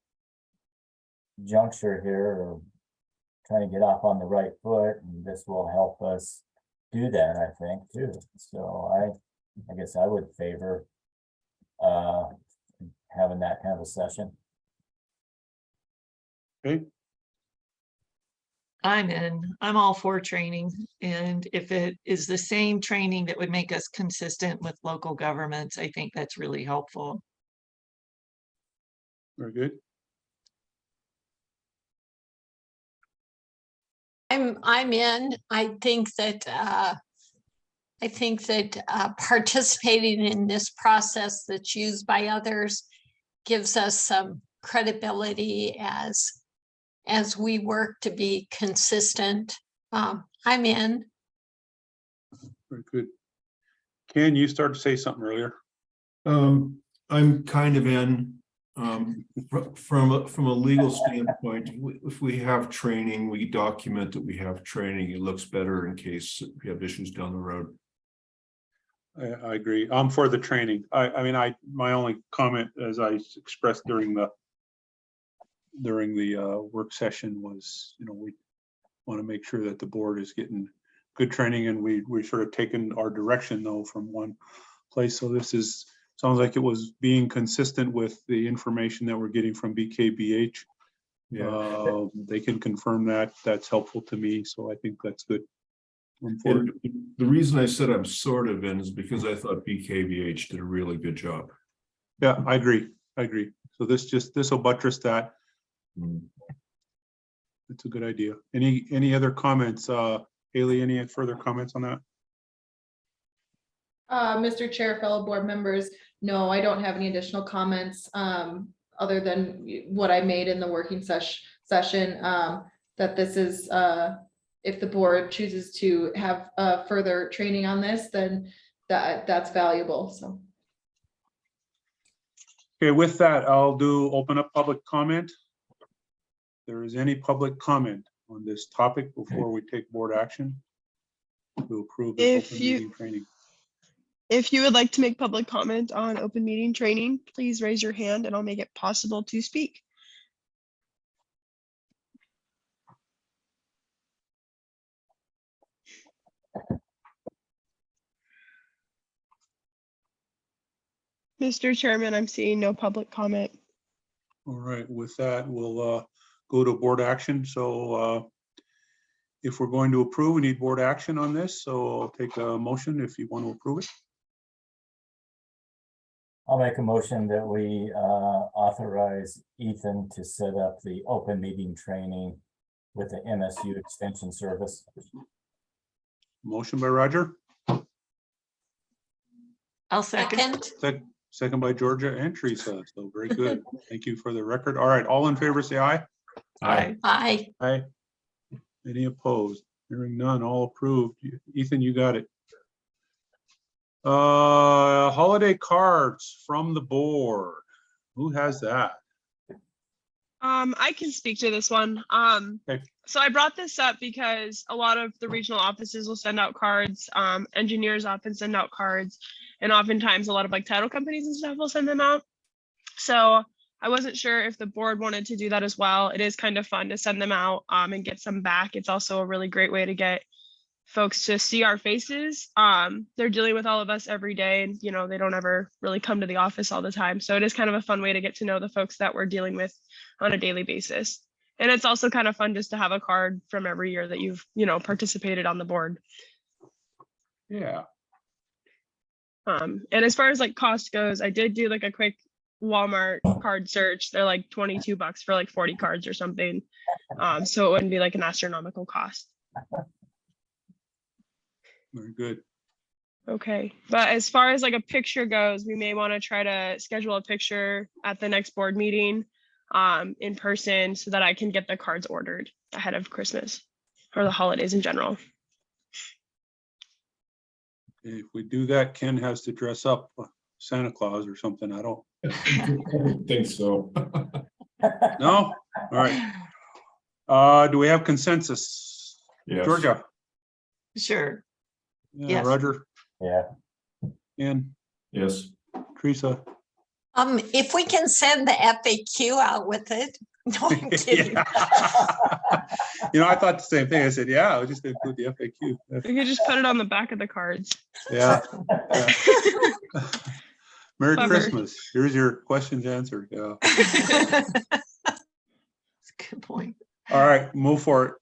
[SPEAKER 4] juncture here, or trying to get off on the right foot, and this will help us do that, I think, too. So I guess I would favor having that kind of a session.
[SPEAKER 1] Okay.
[SPEAKER 2] I'm in. I'm all for training. And if it is the same training that would make us consistent with local governments, I think that's really helpful.
[SPEAKER 1] Very good.
[SPEAKER 10] I'm in. I think that participating in this process that's used by others gives us some credibility as we work to be consistent. I'm in.
[SPEAKER 1] Very good. Ken, you started to say something earlier.
[SPEAKER 9] I'm kind of in, from a legal standpoint. If we have training, we document that we have training. It looks better in case we have issues down the road.
[SPEAKER 1] I agree. I'm for the training. My only comment, as I expressed during the work session, was, we want to make sure that the board is getting good training, and we sort of taken our direction though from one place. So this sounds like it was being consistent with the information that we're getting from BKBH.
[SPEAKER 9] Yeah.
[SPEAKER 1] They can confirm that. That's helpful to me. So I think that's good.
[SPEAKER 9] And the reason I said I'm sort of in is because I thought BKBH did a really good job.
[SPEAKER 1] Yeah, I agree. So this will buttress that. It's a good idea. Any other comments? Haley, any further comments on that?
[SPEAKER 6] Mr. Chair, fellow board members, no, I don't have any additional comments other than what I made in the working session, that this is, if the board chooses to have further training on this, then that's valuable. So.
[SPEAKER 1] Okay, with that, I'll open up public comment. If there is any public comment on this topic before we take board action to approve the open meeting training.
[SPEAKER 3] If you would like to make public comment on open meeting training, please raise your hand and I'll make it possible to speak. Mr. Chairman, I'm seeing no public comment.
[SPEAKER 1] All right, with that, we'll go to board action. So if we're going to approve, we need board action on this. So I'll take a motion if you want to approve it.
[SPEAKER 4] I'll make a motion that we authorize Ethan to set up the open meeting training with the MSU Extension Service.
[SPEAKER 1] Motion by Roger,
[SPEAKER 2] I'll second.
[SPEAKER 1] second by Georgia and Teresa. So very good. Thank you for the record. All right, all in favor, say aye.
[SPEAKER 2] Aye.
[SPEAKER 10] Aye.
[SPEAKER 1] Aye. Any opposed? Hearing none, all approved. Ethan, you got it. Holiday cards from the board. Who has that?
[SPEAKER 3] I can speak to this one.
[SPEAKER 1] Okay.
[SPEAKER 3] So I brought this up because a lot of the regional offices will send out cards. Engineers often send out cards, and oftentimes a lot of like title companies and stuff will send them out. So I wasn't sure if the board wanted to do that as well. It is kind of fun to send them out and get some back. It's also a really great way to get folks to see our faces. They're dealing with all of us every day, and they don't ever really come to the office all the time. So it is kind of a fun way to get to know the folks that we're dealing with on a daily basis. And it's also kind of fun just to have a card from every year that you've, participated on the board.
[SPEAKER 1] Yeah.
[SPEAKER 3] And as far as like cost goes, I did do like a quick Walmart card search. They're like $22 for like 40 cards or something. So it wouldn't be like an astronomical cost.
[SPEAKER 1] Very good.
[SPEAKER 3] Okay, but as far as like a picture goes, we may want to try to schedule a picture at the next board meeting in person so that I can get the cards ordered ahead of Christmas or the holidays in general.
[SPEAKER 1] If we do that, Ken has to dress up Santa Claus or something. I don't
[SPEAKER 9] think so.
[SPEAKER 1] know. All right. Do we have consensus?
[SPEAKER 9] Yes.
[SPEAKER 1] Georgia?
[SPEAKER 2] Sure.
[SPEAKER 1] Yeah,
[SPEAKER 2] Yes.
[SPEAKER 1] Roger?
[SPEAKER 4] Yeah.
[SPEAKER 1] And
[SPEAKER 9] Yes.
[SPEAKER 1] Teresa?
[SPEAKER 10] If we can send the FAQ out with it. No, I'm kidding.
[SPEAKER 1] Yeah. I thought the same thing. I said, yeah, I was just going to include the FAQ.
[SPEAKER 3] We could just put it on the back of the cards.
[SPEAKER 1] Yeah. Merry
[SPEAKER 3] Clever.
[SPEAKER 1] Christmas. Here's your questions answered. Yeah.
[SPEAKER 2] That's a good point.
[SPEAKER 1] All right, move for it.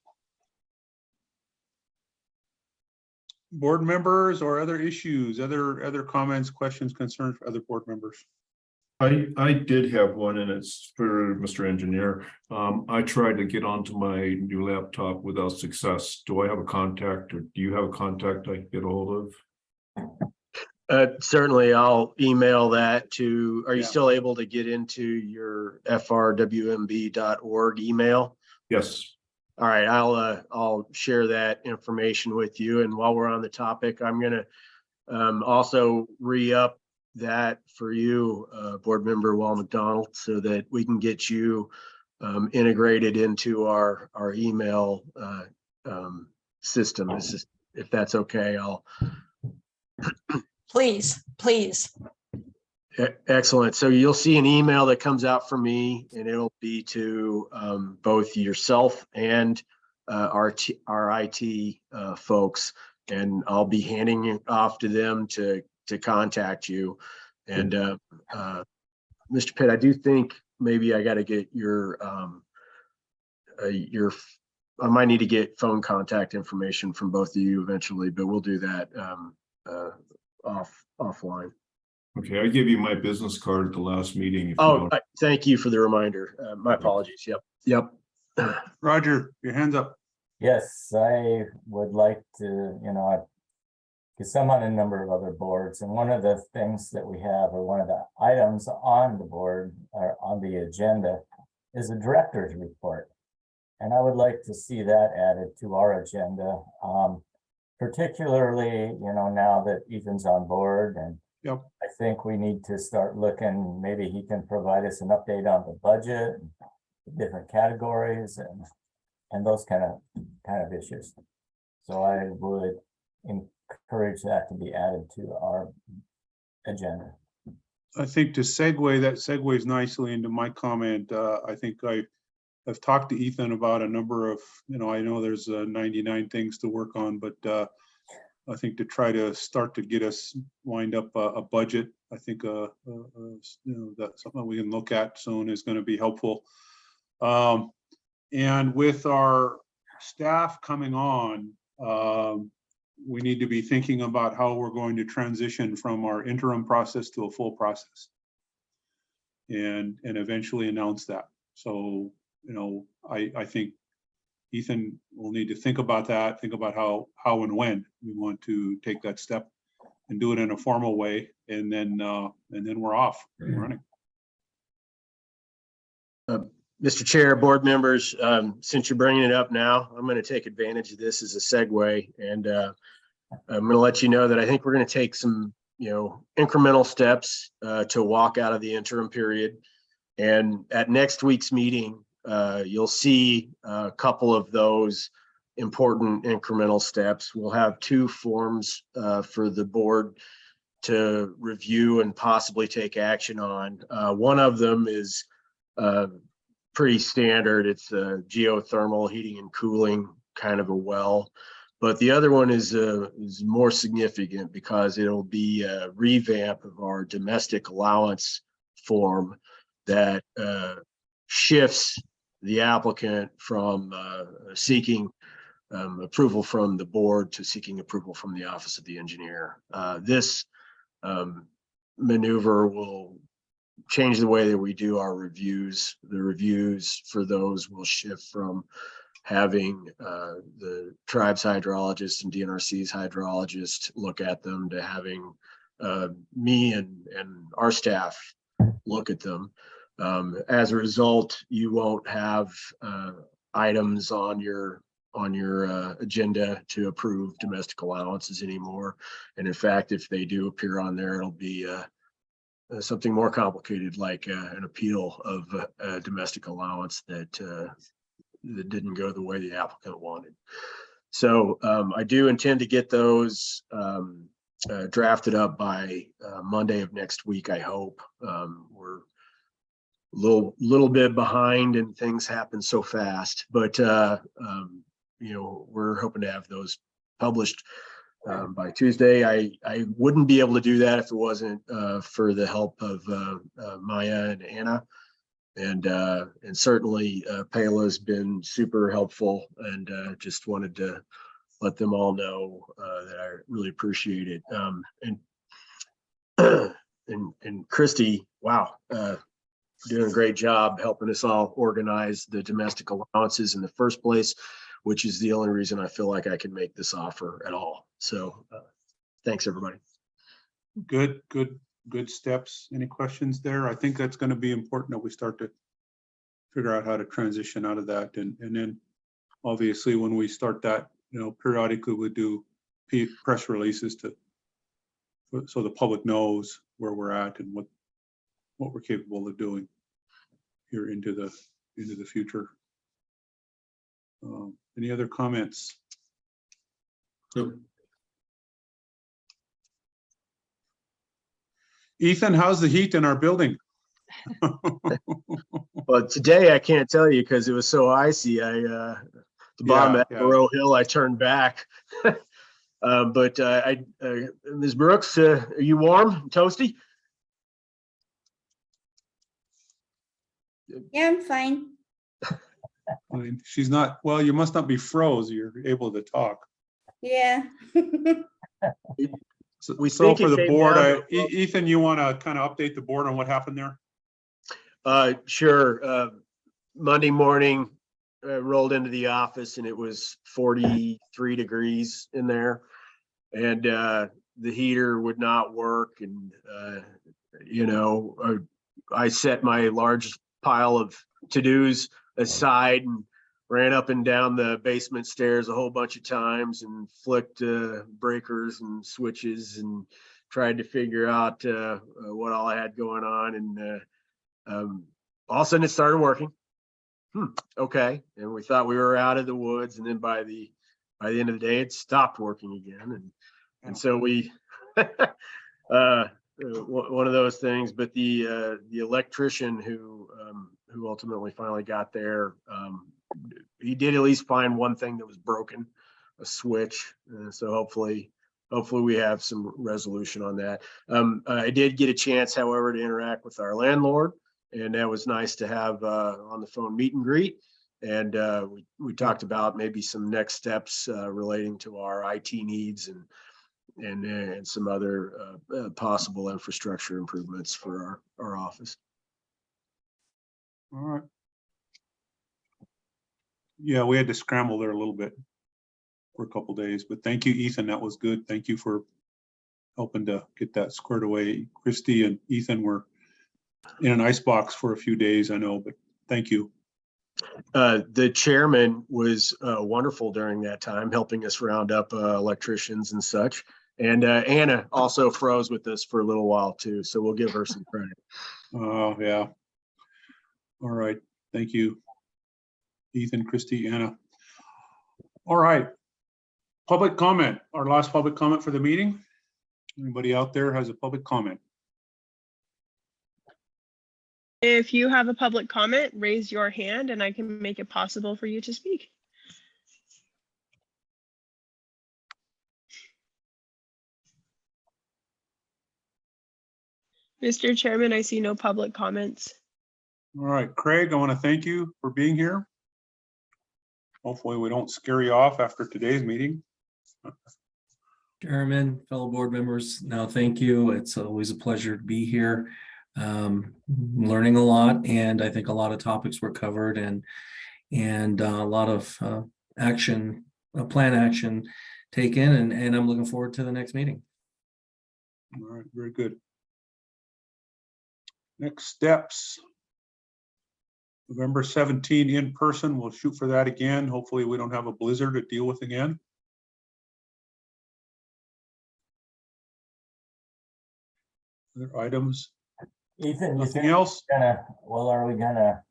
[SPEAKER 1] Board members or other issues, other comments, questions, concerns for other board members?
[SPEAKER 9] I did have one, and it's for Mr. Engineer. I tried to get onto my new laptop without success. Do I have a contact, or do you have a contact I can get a hold of?
[SPEAKER 5] Certainly, I'll email that to, are you
[SPEAKER 1] Yeah.
[SPEAKER 5] still able to get into your FRWMB.org email?
[SPEAKER 9] Yes.
[SPEAKER 5] All right, I'll share that information with you. And while we're on the topic, I'm gonna also re-up that for you, Board Member Wall McDonald, so that we can get you integrated into our email system. If that's okay,
[SPEAKER 10] Please.
[SPEAKER 5] Excellent. So you'll see an email that comes out from me, and it'll be to both yourself and our IT folks, and I'll be handing it off to them to contact you. And Mr. Pitt, I do think maybe I got to get your I might need to get phone contact information from both of you eventually, but we'll do that offline.
[SPEAKER 9] Okay, I gave you my business card at the last meeting. If you
[SPEAKER 5] Oh,
[SPEAKER 9] don't-
[SPEAKER 5] thank you for the reminder. My apologies. Yep.
[SPEAKER 1] Roger, your hands up.
[SPEAKER 4] Yes, I would like to, because I'm on a number of other boards, and one of the things that we have, or one of the items on the board or on the agenda, is a director's report. And I would like to see that added to our agenda, particularly, now that Ethan's on board, and
[SPEAKER 1] Yep.
[SPEAKER 4] I think we need to start looking, maybe he can provide us an update on the budget, the different categories, and those kind of issues. So I would encourage that to be added to our agenda.
[SPEAKER 1] I think to segue, that segues nicely into my comment. I think I've talked to Ethan about a number of, I know there's 99 things to work on, but I think to try to start to get us lined up a budget I think, that's something we can look at soon is going to be helpful. And with our staff coming on, we need to be thinking about how we're going to transition from our interim process to a full process. And eventually announce that. So, I think Ethan will need to think about that, think about how and when we want to take that step and do it in a formal way, and then we're off and running.
[SPEAKER 5] Mr. Chair, board members, since you're bringing it up now, I'm going to take advantage of this as a segue, and I'm going to let you know that I think we're going to take some, incremental steps to walk out of the interim period. And at next week's meeting, you'll see a couple of those important incremental steps. We'll have 2 forms for the board to review and possibly take action on. One of them is pretty standard. It's a geothermal heating and cooling kind of a well. But the other one is more significant because it'll be a revamp of our domestic allowance form that shifts the applicant from seeking approval from the board to seeking approval from the Office of the Engineer. This maneuver will change the way that we do our reviews. The reviews for those will shift from having the tribe's hydrologist and DNRC's hydrologist look at them to having me and our staff look at them. As a result, you won't have items on your agenda to approve domestic allowances anymore. And in fact, if they do appear on there, it'll be something more complicated, like an appeal of a domestic allowance that didn't go the way the applicant wanted. So I do intend to get those drafted up by Monday of next week, I hope. We're a little bit behind and things happen so fast, but we're hoping to have those published by Tuesday. I wouldn't be able to do that if it wasn't for the help of Maya and Anna. And certainly Payla's been super helpful, and just wanted to let them all know that I really appreciate it. And Christy, wow, doing a great job helping us all organize the domestic allowances in the first place, which is the only reason I feel like I can make this offer at all. So thanks, everybody.
[SPEAKER 1] Good steps. Any questions there? I think that's going to be important that we start to figure out how to transition out of that. And then obviously when we start that, periodically we do press releases so the public knows where we're at and what we're capable of doing here into the future. Any other comments?
[SPEAKER 9] Nope.
[SPEAKER 1] Ethan, how's the heat in our building?
[SPEAKER 5] Well, today I can't tell you because it was so icy. The bottom of Row Hill, I turned back. But Ms. Brooks, are you warm, toasty?
[SPEAKER 7] Yeah, I'm fine.
[SPEAKER 1] She's not, well, you must not be froze. You're able to talk.
[SPEAKER 7] Yeah.
[SPEAKER 1] So for the board, Ethan, you want to kind of update the board on what happened there?
[SPEAKER 5] Sure. Monday morning, rolled into the office and it was 43 degrees in there, and the heater would not work. And I set my large pile of to-dos aside and ran up and down the basement stairs a whole bunch of times and flicked breakers and switches and tried to figure out what all I had going on. And all of a sudden it started working. Okay. And we thought we were out of the woods. And then by the end of the day, it stopped working again. And so we, one of those things, but the electrician who ultimately finally got there, he did at least find one thing that was broken, a switch. So hopefully hopefully we have some resolution on that. I did get a chance, however, to interact with our landlord, and that was nice to have on the phone meet and greet. And we talked about maybe some next steps relating to our IT needs and some other possible infrastructure improvements for our office.
[SPEAKER 1] All right. Yeah, we had to scramble there a little bit for a couple days, but thank you, Ethan. That was good. Thank you for helping to get that squared away. Christy and Ethan were in an icebox for a few days, I know, but thank you.
[SPEAKER 5] The chairman was wonderful during that time, helping us round up electricians and such. And Anna also froze with us for a little while too, so we'll give her some credit.
[SPEAKER 1] Oh, yeah. All right. Thank you, Ethan, Christy, Anna. All right. Public comment, our last public comment for the meeting. Anybody out there has a public comment?
[SPEAKER 3] If you have a public comment, raise your hand and I can make it possible for you to speak. Mr. Chairman, I see no public comments.
[SPEAKER 1] All right, Craig, I want to thank you for being here. Hopefully we don't scare you off after today's meeting.
[SPEAKER 12] Chairman, fellow board members, now thank you. It's always a pleasure to be here. Learning a lot, and I think a lot of topics were covered, and a lot of action, plan action taken, and I'm looking forward to the next meeting.
[SPEAKER 1] All right, very good. Next steps. November 17 in person. We'll shoot for that again. Hopefully we don't have a blizzard to deal with again. Other items?
[SPEAKER 4] Ethan, you
[SPEAKER 1] Nothing
[SPEAKER 4] think
[SPEAKER 1] else?
[SPEAKER 4] are we gonna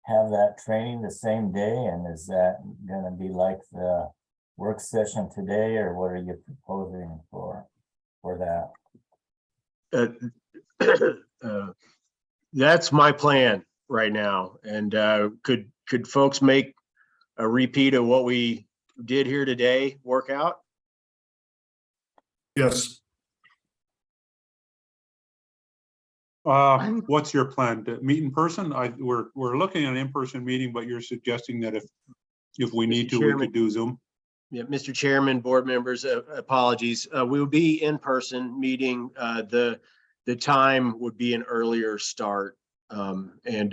[SPEAKER 4] have that training the same day? And is that gonna be like the work session today, or what are you proposing for that?
[SPEAKER 5] That's my plan right now. And could folks make a repeat of what we did here today work out?
[SPEAKER 9] Yes.
[SPEAKER 1] What's your plan? To meet in person? We're looking at an in-person meeting, but you're suggesting that if we need to, we could do Zoom.
[SPEAKER 5] Yeah, Mr. Chairman, board members, apologies. We will be in person meeting. The time would be an earlier start. I'm going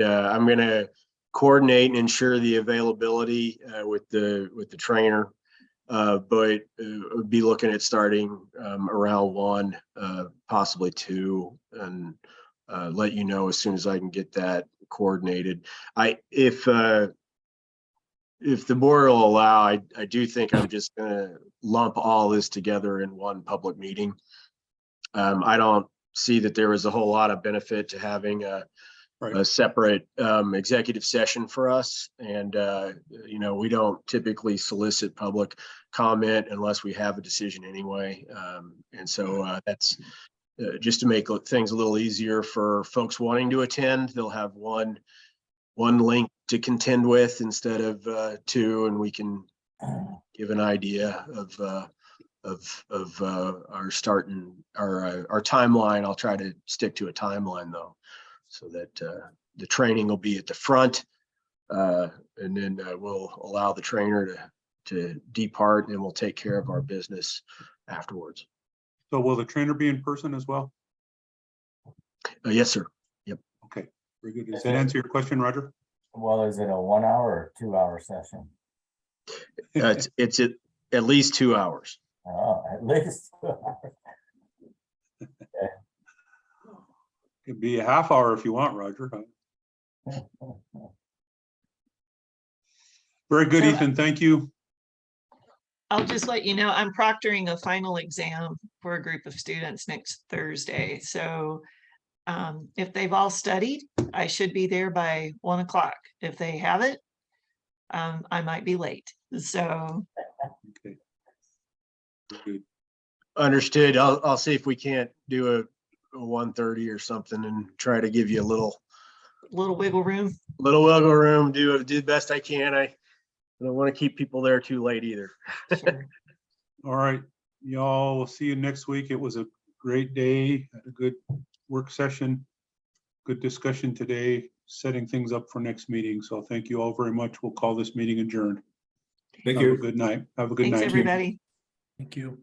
[SPEAKER 5] to coordinate and ensure the availability with the trainer. But would be looking at starting around 1, possibly 2, and let you know as soon as I can get that coordinated. If the board will allow, I do think I'm just gonna lump all this together in one public meeting. I don't see that there was a whole lot of benefit to having a separate executive session for us. And, we don't typically solicit public comment unless we have a decision anyway. And so that's just to make things a little easier for folks wanting to attend. They'll have one link to contend with instead of 2, and we can give an idea of our start and our timeline. I'll try to stick to a timeline though, so that the training will be at the front, and then we'll allow the trainer to depart, and we'll take care of our business afterwards.
[SPEAKER 1] So will the trainer be in person as well?
[SPEAKER 5] Yes, sir. Yep.
[SPEAKER 1] Okay, very good. Does that answer your question, Roger?
[SPEAKER 4] Well, is it a 1 hour or 2 hour session?
[SPEAKER 5] It's at least 2 hours.
[SPEAKER 4] Oh, at least 2 hours.
[SPEAKER 1] It'd be a half hour if you want, Roger. Very good, Ethan. Thank you.
[SPEAKER 2] I'll just let you know, I'm proctoring a final exam for a group of students next Thursday. So if they've all studied, I should be there by 1 o'clock. If they haven't, I might be late. So.
[SPEAKER 1] Okay. Good.
[SPEAKER 5] Understood. I'll see if we can't do a 1:30 or something and try to give you a little
[SPEAKER 2] wiggle room.
[SPEAKER 5] Do the best I can. I don't want to keep people there too late either.
[SPEAKER 2] Sure.
[SPEAKER 1] All right. y'all, we'll see you next week. It was a great day, a good work session, good discussion today, setting things up for next meeting. So thank you all very much. We'll call this meeting adjourned.
[SPEAKER 9] Thank
[SPEAKER 1] Have a
[SPEAKER 9] you.
[SPEAKER 1] good night. Have a good
[SPEAKER 2] Thanks,
[SPEAKER 1] night.
[SPEAKER 2] everybody.
[SPEAKER 12] Thank you.